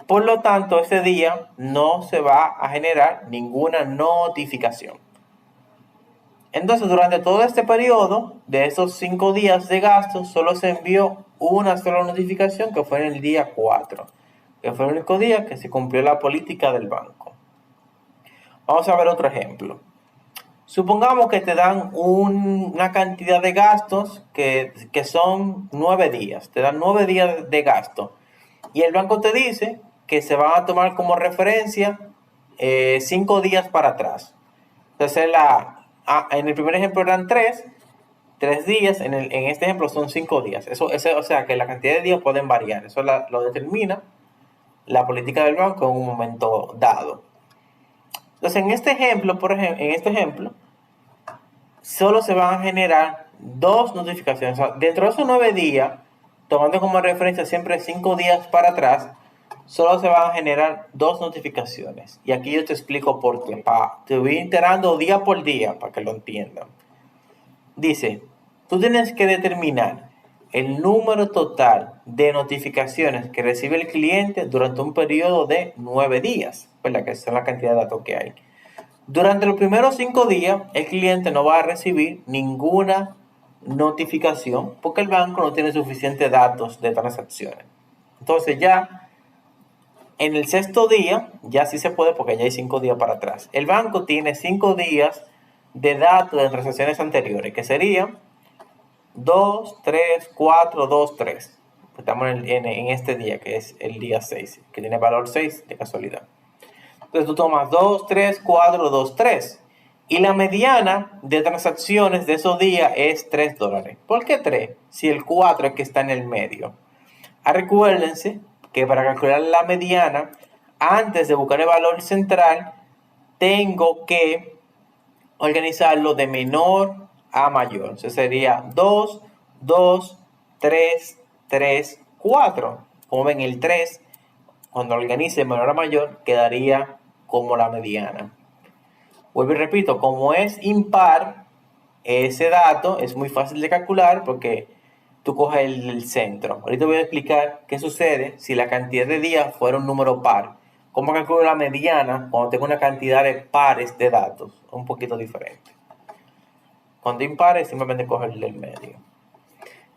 Por lo tanto, ese día no se va a generar ninguna notificación. Entonces, durante todo este periodo, de esos 5 días de gasto, solo se envió una sola notificación que fue en el día 4, que fue el único día que se cumplió la política del banco. Vamos a ver otro ejemplo. Supongamos que te dan una cantidad de gastos que son 9 días. Te dan 9 días de gasto. Y el banco te dice que se van a tomar como referencia 5 días para atrás. Entonces, en el primer ejemplo eran 3 días. En este ejemplo son 5 días. O sea que la cantidad de días pueden variar. Eso lo determina la política del banco en un momento dado. Entonces, en este ejemplo, solo se van a generar 2 notificaciones. O sea, dentro de esos 9 días, tomando como referencia siempre 5 días para atrás, solo se van a generar 2 notificaciones. Y aquí yo te explico por qué. Te voy enterando día por día para que lo entiendan. Dice, tú tienes que determinar el número total de notificaciones que recibe el cliente durante un periodo de 9 días, ¿verdad? Que esa es la cantidad de datos que hay. Durante los primeros 5 días, el cliente no va a recibir ninguna notificación porque el banco no tiene suficientes datos de transacciones. Entonces ya en el 6.º día, ya sí se puede porque ya hay 5 días para atrás. El banco tiene 5 días de datos de transacciones anteriores, que serían 2, 3, 4, 2, 3. Estamos en este día, que es el día 6, que tiene valor 6 de casualidad. Entonces tú tomas 2, 3, 4, 2, 3. Y la mediana de transacciones de esos días es $3. ¿Por qué 3? Si el 4 es que está en el medio. Recuérdense que para calcular la mediana, antes de buscar el valor central, tengo que organizarlo de menor a mayor. Entonces sería 2, 2, 3, 3, 4. Como ven, el 3, cuando lo organice de menor a mayor, quedaría como la mediana. Vuelvo y repito, como es impar, ese dato es muy fácil de calcular porque tú coges el centro. Ahorita voy a explicar qué sucede si la cantidad de días fuera un número par. Cómo calculo la mediana cuando tengo una cantidad de pares de datos. Un poquito diferente. Cuando impares, simplemente coges el del medio.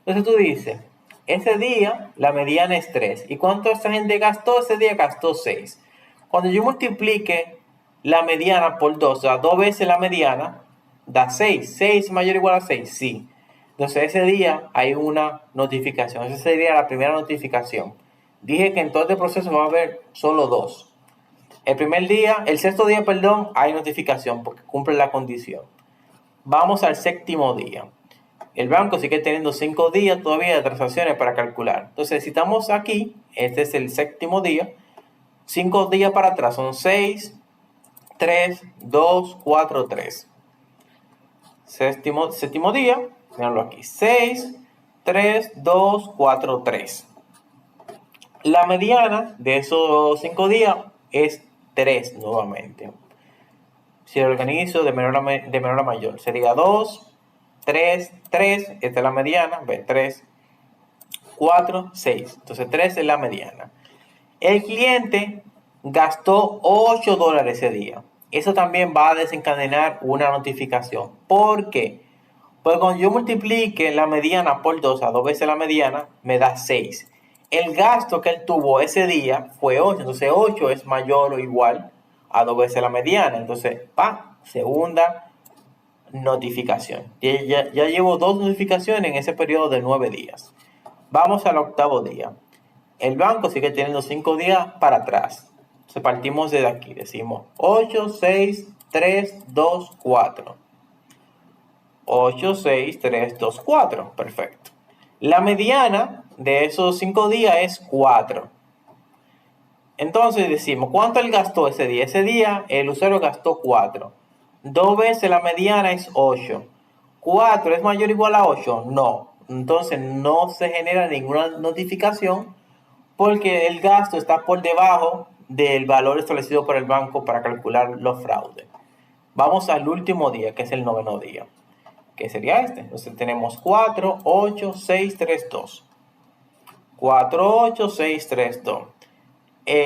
Entonces tú dices, ese día la mediana es 3. ¿Y cuánto esta gente gastó? Ese día gastó 6. Cuando yo multiplique la mediana por 2, o sea, 2 veces la mediana, da 6. 6 mayor o igual a 6, sí. Entonces ese día hay una notificación. Esa sería la primera notificación. Dije que en todo este proceso va a haber solo 2. El 6.º día, hay notificación porque cumple la condición. Vamos al 7.º día. El banco sigue teniendo 5 días todavía de transacciones para calcular. Entonces, si estamos aquí, este es el 7.º día. 5 días para atrás son 6, 3, 2, 4, 3. Séptimo día, veanlo aquí. 6, 3, 2, 4, 3. La mediana de esos 5 días es 3 nuevamente. Si lo organizo de menor a mayor, sería 2, 3, 3, esta es la mediana, 3, 4, 6. Entonces 3 es la mediana. El cliente gastó $8 ese día. Eso también va a desencadenar una notificación. ¿Por qué? Pues cuando yo multiplique la mediana por 2, a 2 veces la mediana, me da 6. El gasto que él tuvo ese día fue 8. Entonces 8 es mayor o igual a 2 veces la mediana. Entonces, segunda notificación. Ya llevo 2 notificaciones en ese periodo de 9 días. Vamos al 8.º día. El banco sigue teniendo 5 días para atrás. Entonces partimos desde aquí. Decimos 8, 6, 3, 2, 4. 8, 6, 3, 2, 4. Perfecto. La mediana de esos 5 días es 4. Entonces decimos, ¿cuánto él gastó ese día? Ese día el usuario gastó 4. 2 veces la mediana es 8. 4 es mayor o igual a 8. No. Entonces no se genera ninguna notificación porque el gasto está por debajo del valor establecido por el banco para calcular los fraudes. Vamos al último día, que es el 9.º día, que sería este. Entonces tenemos 4, 8, 6, 3, 2. 4, 8, 6, 3, 2.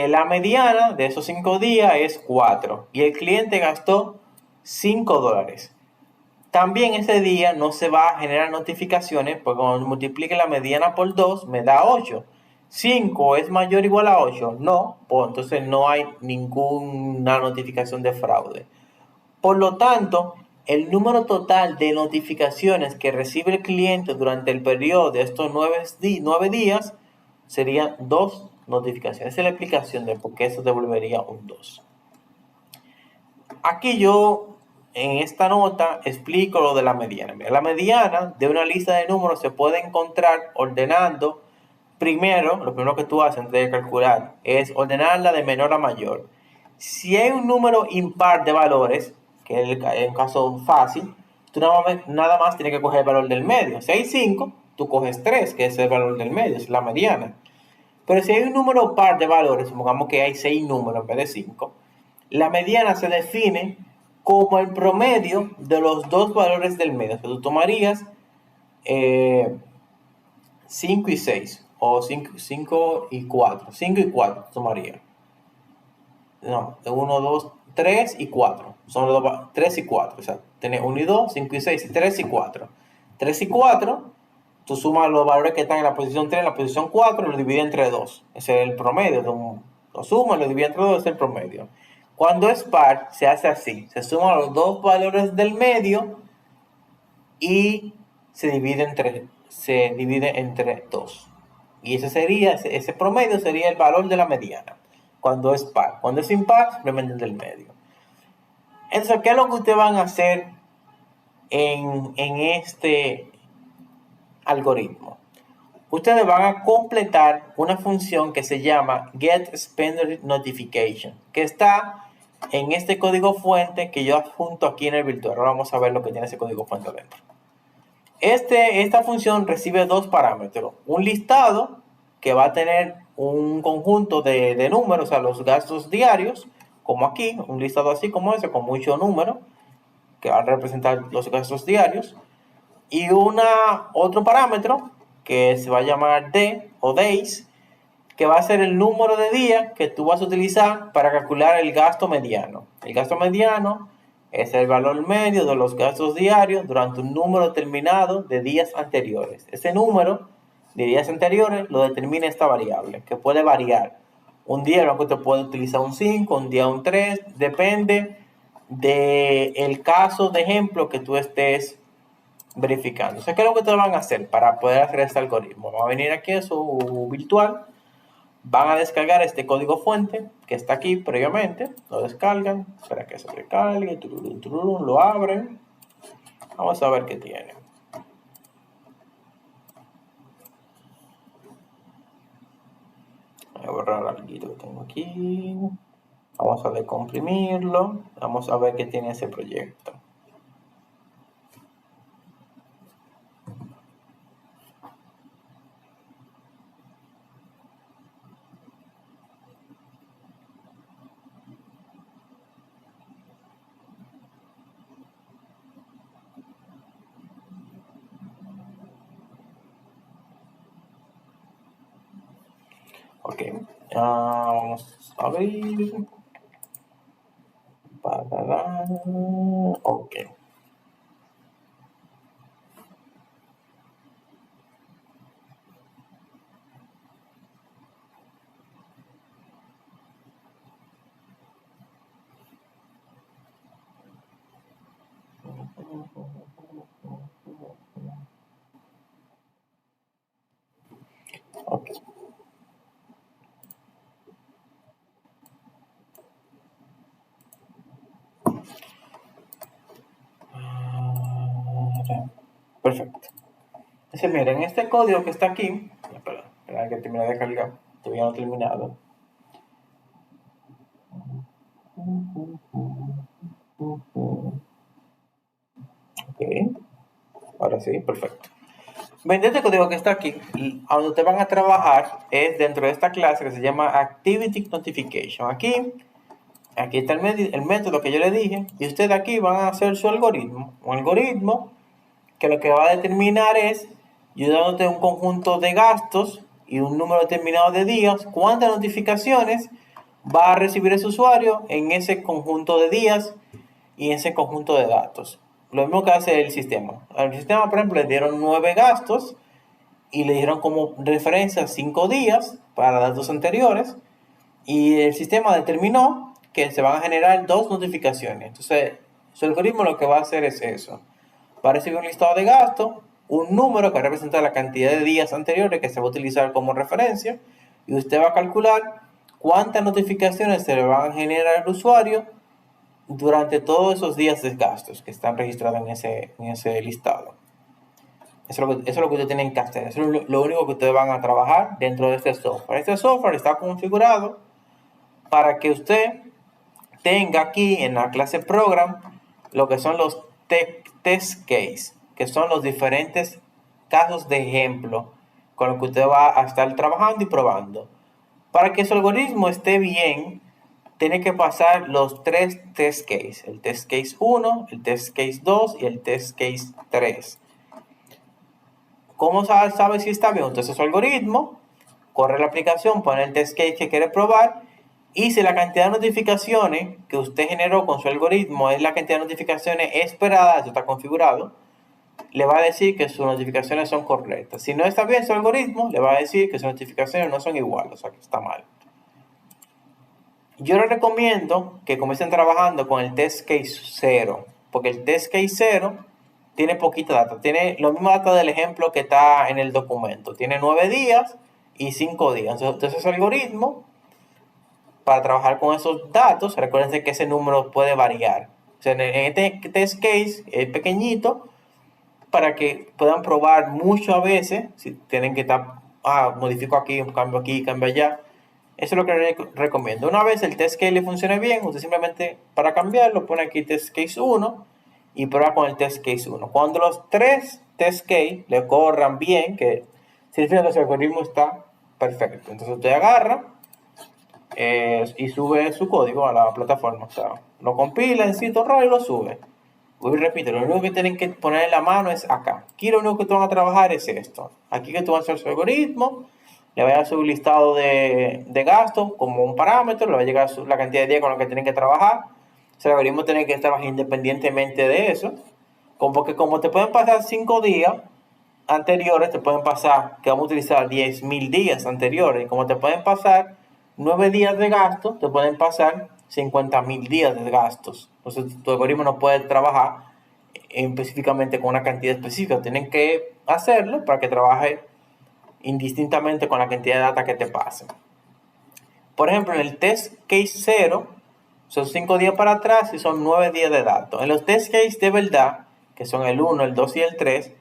La mediana de esos 5 días es 4 y el cliente gastó $5. También ese día no se va a generar notificaciones, porque cuando multiplique la mediana por 2 me da 8. 5 es mayor o igual a 8, no, pues entonces no hay ninguna notificación de fraude. Por lo tanto, el número total de notificaciones que recibe el cliente durante el periodo de estos 9 días serían 2 notificaciones. Esa es la explicación de por qué eso devolvería un 2. Aquí yo en esta nota explico lo de la mediana. Mira, la mediana de una lista de números se puede encontrar ordenando. Primero, lo primero que tú haces antes de calcular es ordenarla de menor a mayor. Si hay un número impar de valores, que es un caso fácil, tú nada más tienes que coger el valor del medio. Si hay 5, tú coges 3, que es el valor del medio, es la mediana. Pero si hay un número par de valores, supongamos que hay 6 números en vez de 5, la mediana se define como el promedio de los dos valores del medio. O sea, tú tomarías 5 y 6, o 5 y 4. 5 y 4 tomaría. No, 1, 2, 3 y 4. Son los dos, 3 y 4. O sea, tenés 1 y 2, 5 y 6, 3 y 4. 3 y 4, tú sumas los valores que están en la posición 3, en la posición 4, y lo divides entre 2. Ese es el promedio. Lo sumas, lo divides entre 2, es el promedio. Cuando es par, se hace así. Se suman los dos valores del medio y se divide entre 2. Y ese promedio sería el valor de la mediana cuando es par. Cuando es impar, simplemente el del medio. Entonces, ¿qué es lo que ustedes van a hacer en este algoritmo? Ustedes van a completar una función que se llama getSpenderNotification, que está en este código fuente que yo adjunto aquí en el virtual. Ahora vamos a ver lo que tiene ese código fuente adentro. Esta función recibe dos parámetros. Un listado que va a tener un conjunto de números, o sea, los gastos diarios, como aquí, un listado así como ese, con muchos números, que van a representar los gastos diarios. Y otro parámetro que se va a llamar D o days, que va a ser el número de días que tú vas a utilizar para calcular el gasto mediano. El gasto mediano es el valor medio de los gastos diarios durante un número determinado de días anteriores. Ese número de días anteriores lo determina esta variable, que puede variar. Un día el banco te puede utilizar un 5, un día un 3, depende del caso de ejemplo que tú estés verificando. O sea, ¿qué es lo que ustedes van a hacer para poder hacer este algoritmo? Van a venir aquí a su virtual, van a descargar este código fuente que está aquí previamente, lo descargan, espera que se recargue, lo abren, vamos a ver qué tiene. Voy a borrar algo que tengo aquí, vamos a decomprimirlo, vamos a ver qué tiene ese proyecto. Ok, vamos a abrir. Ok. Ok. Perfecto. Entonces, miren, este código que está aquí, espera que termine de cargar, todavía no he terminado. Ok, ahora sí, perfecto. Este código que está aquí, a donde ustedes van a trabajar es dentro de esta clase que se llama Activity Notification. Aquí está el método que yo le dije, y ustedes aquí van a hacer su algoritmo. Un algoritmo que lo que va a determinar es, yo dándote un conjunto de gastos y un número determinado de días, cuántas notificaciones va a recibir ese usuario en ese conjunto de días y en ese conjunto de datos. lo mismo que hace el sistema. Al sistema, por ejemplo, le dieron 9 gastos y le dieron como referencia 5 días para datos anteriores, y el sistema determinó que se van a generar 2 notificaciones. Entonces, su algoritmo lo que va a hacer es eso. Va a recibir un listado de gastos, un número que representa la cantidad de días anteriores que se va a utilizar como referencia, y usted va a calcular cuántas notificaciones se le van a generar al usuario durante todos esos días de gastos que están registrados en ese listado. Eso es lo que ustedes tienen que hacer. Eso es lo único que ustedes van a trabajar dentro de este software. Este software está configurado para que usted tenga aquí en la clase Program lo que son los test case, que son los diferentes casos de ejemplo con los que usted va a estar trabajando y probando. Para que su algoritmo esté bien, tiene que pasar los 3 test case: el test case 1, el test case 2 y el test case 3. ¿Cómo sabe si está bien? Entonces su algoritmo corre la aplicación, pone el test case que quiere probar, y si la cantidad de notificaciones que usted generó con su algoritmo es la cantidad de notificaciones esperada, eso está configurado, le va a decir que sus notificaciones son correctas. Si no está bien su algoritmo, le va a decir que sus notificaciones no son iguales, o sea que está mal. Yo les recomiendo que comiencen trabajando con el test case 0, porque el test case 0 tiene poquita data, tiene lo mismo data del ejemplo que está en el documento, tiene 9 días y 5 días. Entonces el algoritmo, para trabajar con esos datos, recuerden que ese número puede variar. O sea, en este test case es pequeñito para que puedan probar mucho a veces, si tienen que estar, modifico aquí, cambio allá. Eso es lo que les recomiendo. Una vez el test case le funcione bien, usted simplemente para cambiarlo pone aquí test case 1 y prueba con el test case 1. Cuando los 3 test case le corran bien, que significa que su algoritmo está perfecto. Entonces usted agarra y sube su código a la plataforma. O sea, lo compila en sitio raro y lo sube. Voy y repito, lo único que tienen que poner en la mano es acá. Aquí lo único que tú van a trabajar es esto. Aquí que tú vas a hacer su algoritmo, le va a dar su listado de gastos como un parámetro, le va a llegar la cantidad de días con los que tienen que trabajar. El algoritmo tiene que trabajar independientemente de eso. Porque como te pueden pasar 5 días anteriores, te pueden pasar, que vamos a utilizar 10.000 días anteriores. Y como te pueden pasar 9 días de gasto, te pueden pasar 50.000 días de gastos. Entonces tu algoritmo no puede trabajar específicamente con una cantidad específica. Tienen que hacerlo para que trabaje indistintamente con la cantidad de data que te pasen. Por ejemplo, en el test case 0 son 5 días para atrás y son 9 días de datos. En los test case de verdad, que son el 1, el 2 y el 3,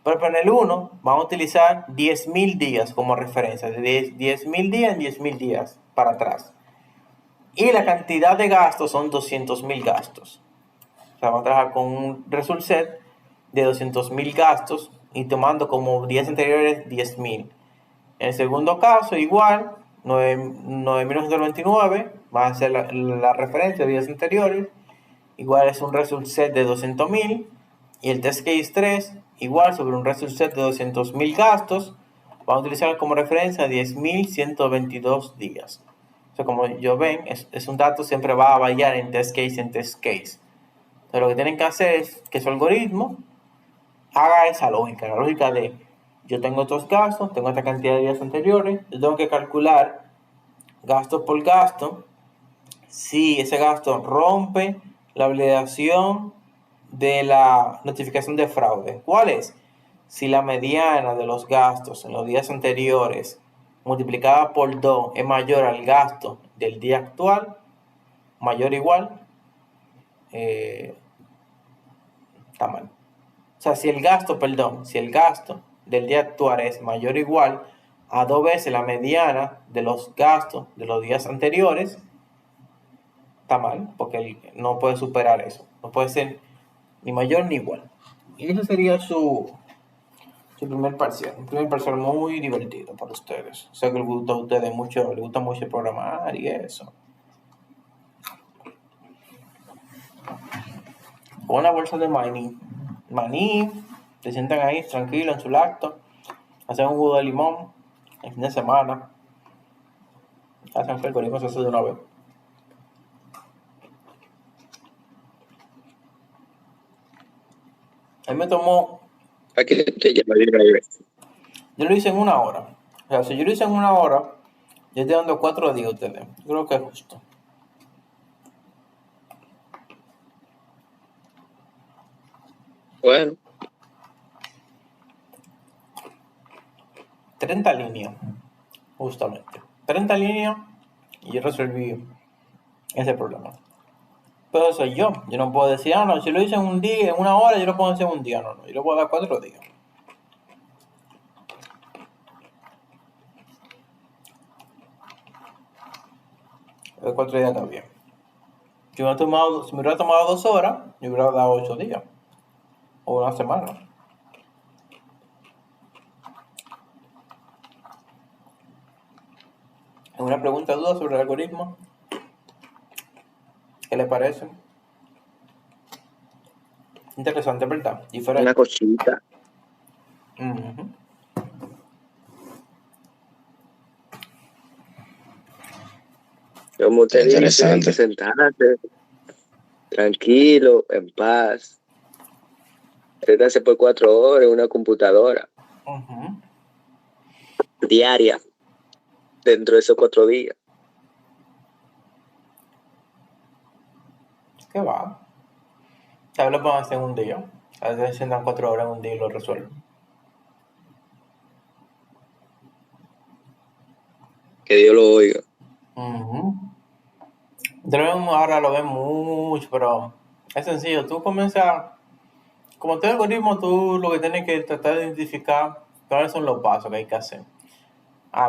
pero en el 1 vamos a utilizar 10.000 días como referencia, de 10.000 días en 10.000 días para atrás. Y la cantidad de gastos son 200.000 gastos. O sea, vamos a trabajar con un result set de 200.000 gastos y tomando como días anteriores 10.000. En el segundo caso, igual, 9.999 va a ser la referencia de días anteriores. Igual es un result set de 200.000. Y el test case 3, igual sobre un result set de 200.000 gastos, vamos a utilizar como referencia 10.122 días. O sea, como yo ven, es un dato, siempre va a variar en test case y en test case. Entonces, lo que tienen que hacer es que su algoritmo haga esa lógica, la lógica de yo tengo estos gastos, tengo esta cantidad de días anteriores, yo tengo que calcular gasto por gasto si ese gasto rompe la obligación de la notificación de fraude. ¿Cuál es? Si la mediana de los gastos en los días anteriores multiplicada por 2 es mayor al gasto del día actual, mayor o igual, está mal. O sea, si el gasto del día actual es mayor o igual a 2 veces la mediana de los gastos de los días anteriores, está mal, porque no puede superar eso. No puede ser ni mayor ni igual. Y ese sería su primer parcial. Un primer parcial muy divertido para ustedes. Sé que les gusta a ustedes mucho, les gusta mucho programar y eso. Con una bolsa de maní, se sientan ahí tranquilos en su lacto, hacen un jugo de limón el fin de semana, hacen que el algoritmo se hace de una vez. A mí me tomó... Aquí te llama de una vez. Yo lo hice en 1 hora. O sea, si yo lo hice en 1 hora, yo estoy dando 4 días a ustedes. Yo creo que es justo. Bueno, 30 líneas, justamente. 30 líneas y yo resolví ese problema. Pero soy yo. Yo no puedo decir, no, si lo hice en un día, en 1 hora, yo lo puedo hacer en un día. No, yo lo puedo dar 4 días. El 4 días está bien. Si me hubiera tomado 2 horas, me hubiera dado 8 días. O una semana. ¿Una pregunta, duda sobre el algoritmo? ¿Qué le parece? Interesante, ¿verdad? Diferente. una cosita. Uh-huh. Como te dice, Interesante. sentarse tranquilo, en paz. Sentarse por 4 horas en una computadora Uh-huh. diaria dentro de esos 4 días. ¿Qué va? ¿Sabes lo pueden hacer en un día? A veces se dan 4 horas en un día y lo resuelven. Que Dios lo oiga. Uh-huh. Ahora lo ven mucho, pero es sencillo. Tú comienzas, como todo algoritmo, tú lo que tienes que tratar de identificar cuáles son los pasos que hay que hacer.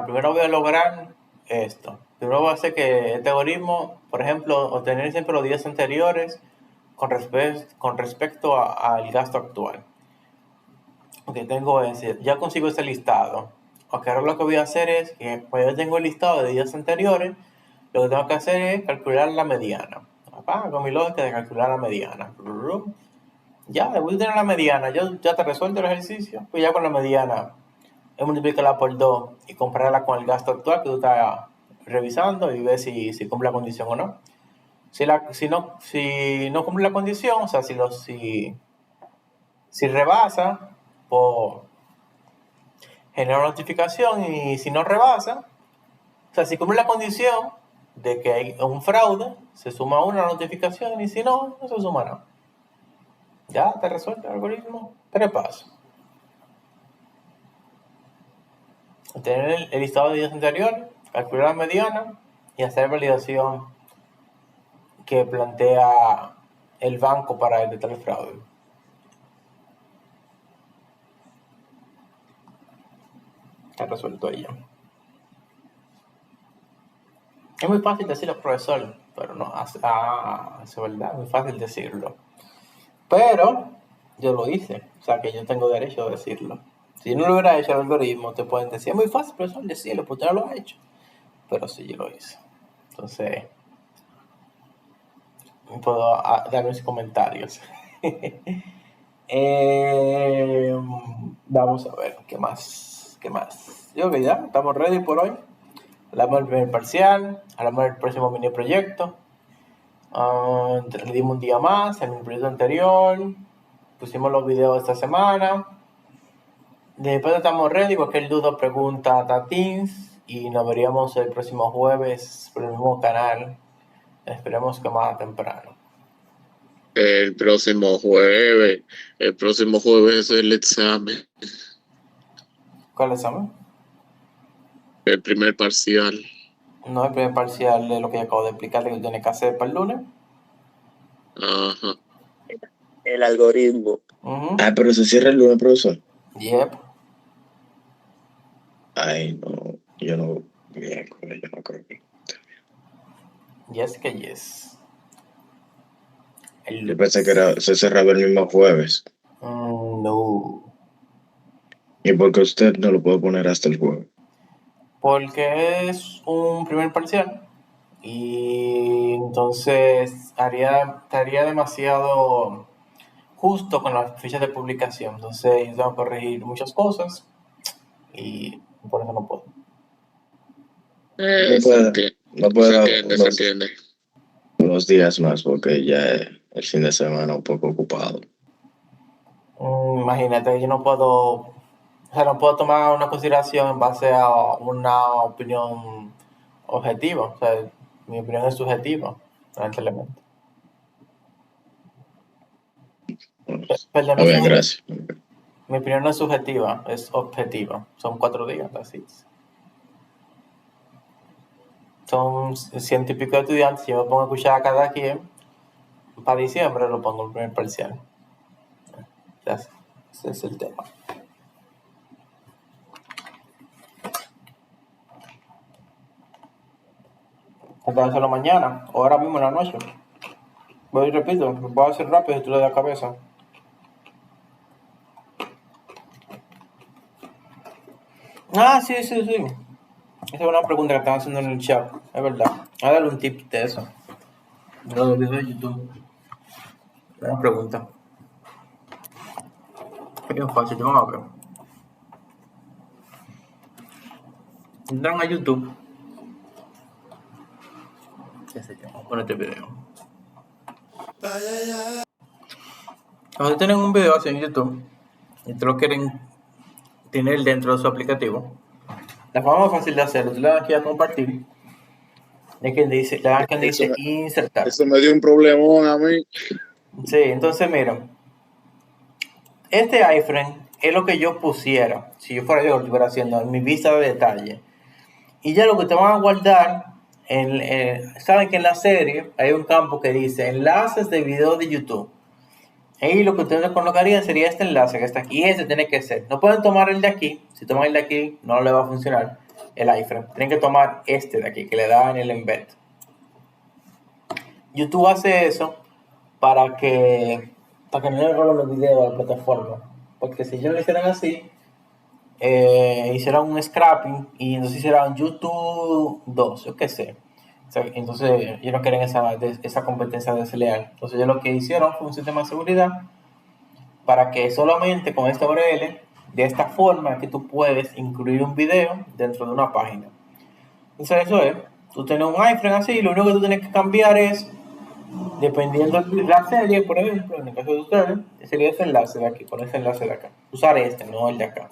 Primero voy a lograr esto. Primero voy a hacer que este algoritmo, por ejemplo, obtener siempre los días anteriores con respecto al gasto actual. Ok, tengo ese, ya consigo ese listado. Ok, ahora lo que voy a hacer es que pues yo tengo el listado de días anteriores, lo que tengo que hacer es calcular la mediana. Con mi lógica de calcular la mediana. Ya, después de tener la mediana, ya te resuelto el ejercicio. Pues ya con la mediana, es multiplicarla por 2 y compararla con el gasto actual que tú estás revisando y ver si cumple la condición o no. Si no cumple la condición, o sea, si rebasa, pues genera una notificación, y si no rebasa, o sea, si cumple la condición de que hay un fraude, se suma una notificación, y si no, no se suma nada. Ya te resuelve el algoritmo. 3 pasos. Tener el listado de días anteriores, calcular la mediana y hacer validación que plantea el banco para detectar el fraude. Está resuelto ella. Es muy fácil decirlo, profesor, pero no, es verdad, es muy fácil decirlo. Pero yo lo hice, o sea que yo tengo derecho a decirlo. Si no lo hubiera hecho el algoritmo, te pueden decir, es muy fácil, profesor, decirlo, porque usted no lo ha hecho. Pero sí, yo lo hice. Entonces, puedo dar mis comentarios. Vamos a ver, ¿qué más? Yo creo que ya, estamos ready por hoy. Hablamos del primer parcial, hablamos del próximo mini proyecto. Le dimos un día más en el proyecto anterior. Pusimos los videos de esta semana. Después estamos ready. Cualquier duda, pregunta a Teams. Y nos veríamos el próximo jueves por el mismo canal. Esperemos que más temprano. El próximo jueves es el examen, ¿Cuál examen? el primer parcial. No, el primer parcial de lo que acabo de explicar que tiene que hacer para el lunes. Ajá. El algoritmo. Pero se cierra el lunes, profesor. Yep. Ay, no, yo no, miércoles, yo no creo que. Yes que yes. Yo pensé que se cerraba el mismo jueves. No. ¿Y por qué usted no lo puede poner hasta el jueves? Porque es un primer parcial. Y entonces estaría demasiado justo con las fechas de publicación. Entonces yo tengo que corregir muchas cosas. Y por eso no puedo. No puede unos días más porque ya el fin de semana un poco ocupado. Imagínate, yo no puedo, o sea, no puedo tomar una consideración en base a una opinión objetiva. O sea, mi opinión es subjetiva, lamentablemente. Perdón, Está no es bien, subjetiva. gracias. Mi opinión no es subjetiva, es objetiva. Son 4 días, así. Son 100 y pico de estudiantes. Yo me pongo a escuchar a cada quien. Para diciembre lo pongo el primer parcial. Ya, ese es el tema. Entonces hacerlo mañana o ahora mismo en la noche. Voy y repito, lo puedo hacer rápido si tú le das cabeza. Ah, sí, sí, sí. Esa es una pregunta que están haciendo en el chat. Es verdad. A darle un tip de eso. De los videos de YouTube. Una pregunta. Es bien fácil, vamos a ver. Entran a YouTube. ¿Qué sé yo? Vamos a poner este video. Cuando tienen un video así en YouTube y te lo quieren tener dentro de su aplicativo, la forma más fácil de hacerlo, tú le das aquí a compartir. Es que dice, le das que Eso dice me, insertar. eso me dio un problemón a mí. Sí, entonces mira, este iframe es lo que yo pusiera, si yo fuera yo lo estuviera haciendo en mi vista de detalle. Y ya lo que te van a guardar, saben que en la serie hay un campo que dice enlaces de video de YouTube. Ahí lo que ustedes colocarían sería este enlace que está aquí. Y ese tiene que ser. No pueden tomar el de aquí. Si toman el de aquí, no le va a funcionar el iframe. Tienen que tomar este de aquí, que le da en el embed. YouTube hace eso para que no le roben los videos a la plataforma. Porque si ellos lo hicieran así, hicieran un scrapping y entonces hicieran YouTube 2, yo qué sé. O sea, entonces ellos no quieren esa competencia desleal. Entonces ellos lo que hicieron fue un sistema de seguridad para que solamente con esta URL, de esta forma que tú puedes incluir un video dentro de una página. Entonces eso es, tú tienes un iframe así, lo único que tú tienes que cambiar es, dependiendo de la serie, por ejemplo, en el caso de ustedes, sería ese enlace de aquí, con ese enlace de acá. Usar este, no el de acá.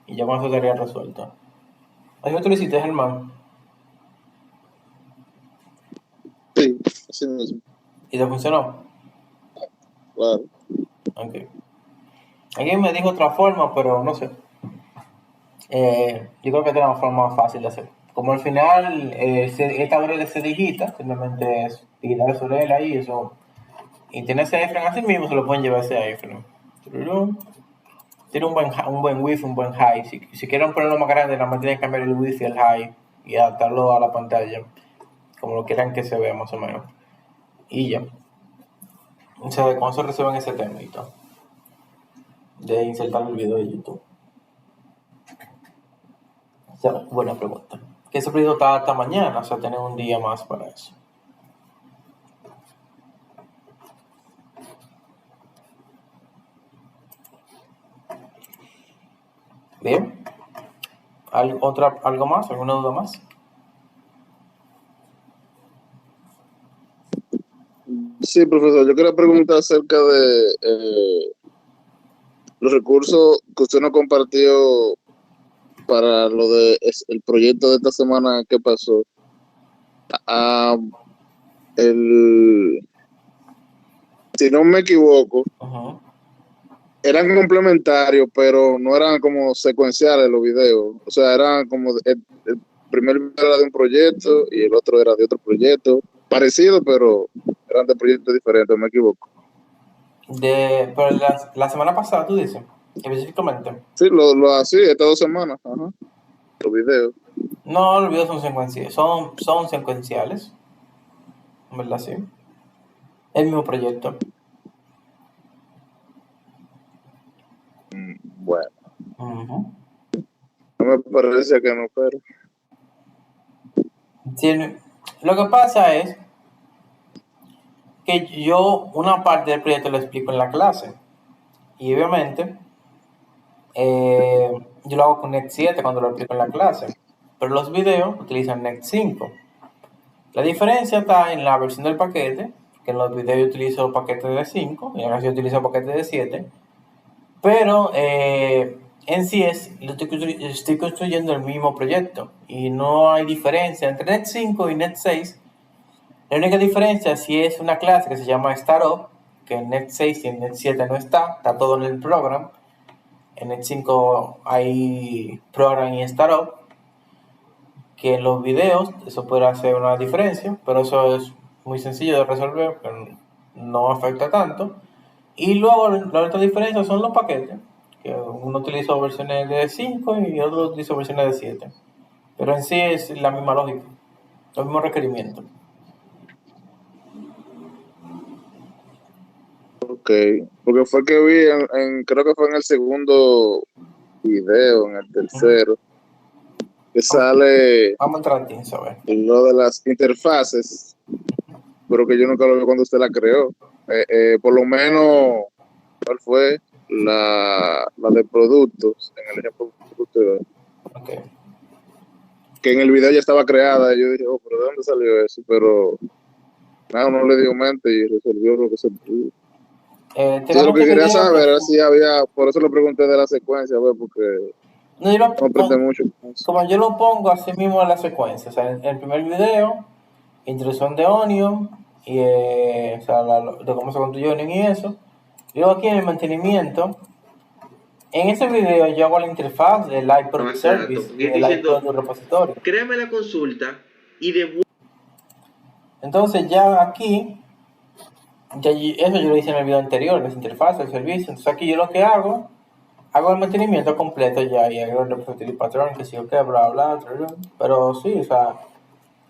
Y ya con eso estaría resuelto. Ahí tú lo hiciste, Germán. Sí, así mismo, ¿Y te funcionó? claro. Ok. Alguien me dijo otra forma, pero no sé. Yo creo que tiene una forma más fácil de hacer. Como al final esta URL se digita, simplemente es digitar esa URL ahí, eso. Y tiene ese iframe así mismo, se lo pueden llevar ese iframe. Tiene un buen wifi, un buen high. Si quieren ponerlo más grande, nada más tienen que cambiar el wifi, el high y adaptarlo a la pantalla, como lo quieran que se vea más o menos. Y ya. Entonces, con eso reciben ese temito de insertar el video de YouTube. O sea, buena pregunta. Que ese proyecto está hasta mañana, o sea, tener un día más para eso. Bien. ¿Algo más? ¿Alguna duda más? Sí, profesor, yo quería preguntar acerca de los recursos que usted nos compartió para lo de el proyecto de esta semana que pasó. Ah, el, si no me equivoco, Uh-huh. eran complementarios, pero no eran como secuenciales los videos. O sea, eran como el primer video era de un proyecto y el otro era de otro proyecto. Parecido, pero eran de proyectos diferentes, me equivoco. Pero la semana pasada, tú dices, específicamente. Sí, lo así, estas 2 semanas, ajá, los videos. No, los videos son secuenciales, en verdad, sí. El mismo proyecto. Bueno, Uh-huh. no me parece que no, pero Sí, lo que pasa es que yo una parte del proyecto lo explico en la clase. Y obviamente, yo lo hago con Net 7 cuando lo explico en la clase. Pero los videos utilizan Net 5. La diferencia está en la versión del paquete, que en los videos yo utilizo paquetes de 5, y en la canción yo utilizo paquetes de 7. Pero en sí estoy construyendo el mismo proyecto y no hay diferencia entre Net 5 y Net 6. La única diferencia sí es una clase que se llama Startup, que en Net 6 y en Net 7 no está todo en el program. En Net 5 hay program y Startup, que en los videos eso puede hacer una diferencia, pero eso es muy sencillo de resolver, pero no afecta tanto. Y luego la otra diferencia son los paquetes, que uno utiliza versiones de 5 y otro utiliza versiones de 7. Pero en sí es la misma lógica, los mismos requerimientos. Ok, porque fue que vi creo que fue en el segundo video, en el tercero, que sale Vamos a entrar a Teams a ver. lo de las interfaces, pero que yo nunca lo vi cuando usted la creó. Por lo menos, ¿cuál fue? La de productos, en el ejemplo de productos, Okay. que en el video ya estaba creada. Y yo dije, oh, pero ¿de dónde salió eso? Pero nada, no le dio mente y resolvió lo que se pudo. Entonces lo Tenemos que el quería video saber era que si había, por eso lo pregunté de la secuencia, porque no, yo no aprende mucho. como yo lo pongo así mismo en la secuencia, o sea, en el primer video, introducción de Onion, y o sea, de cómo se construye Onion y eso. Luego aquí en el mantenimiento, en ese video yo hago la interfaz del Live Product Service y del Live Product Repository. Créame la consulta y de... Entonces ya aquí, eso yo lo hice en el video anterior, las interfaces, el servicio. Entonces aquí yo lo que hago el mantenimiento completo ya y hago el repository patrón, que sí o qué, bla, bla, bla. Pero sí, o sea,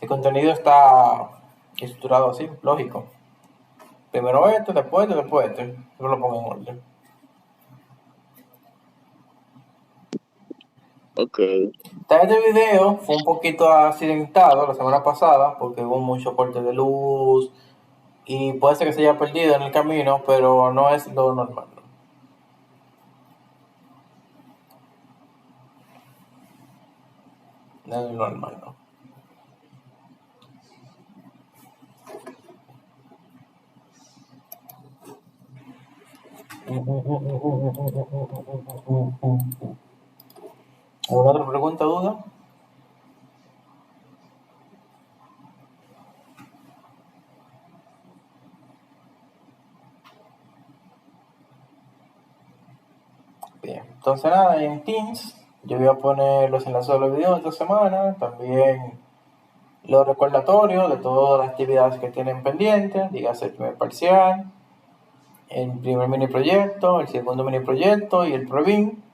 el contenido está estructurado así, lógico. Primero después esto. Yo lo pongo en orden. Ok. Este video fue un poquito accidentado la semana pasada porque hubo mucho corte de luz y puede ser que se haya perdido en el camino, pero no es lo normal. No es lo normal, ¿no? ¿Alguna otra pregunta, duda? Bien, entonces nada, en Teams yo voy a poner los enlaces de los videos de esta semana, también los recordatorios de todas las actividades que tienen pendientes, dígase el primer parcial, el primer mini proyecto, el segundo mini proyecto y el ProBin.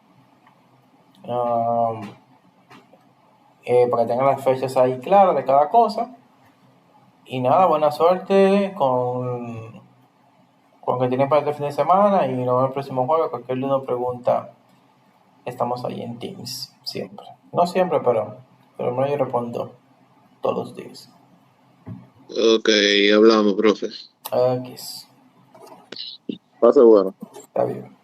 Para que tengan las fechas ahí claras de cada cosa. Y nada, buena suerte con que tienen para este fin de semana y nos vemos el próximo jueves. Cualquier duda o pregunta, estamos ahí en Teams, siempre. No siempre, pero no, yo respondo todos los días. Ok, hablamos, profe. Aquí Pase bueno. está bien.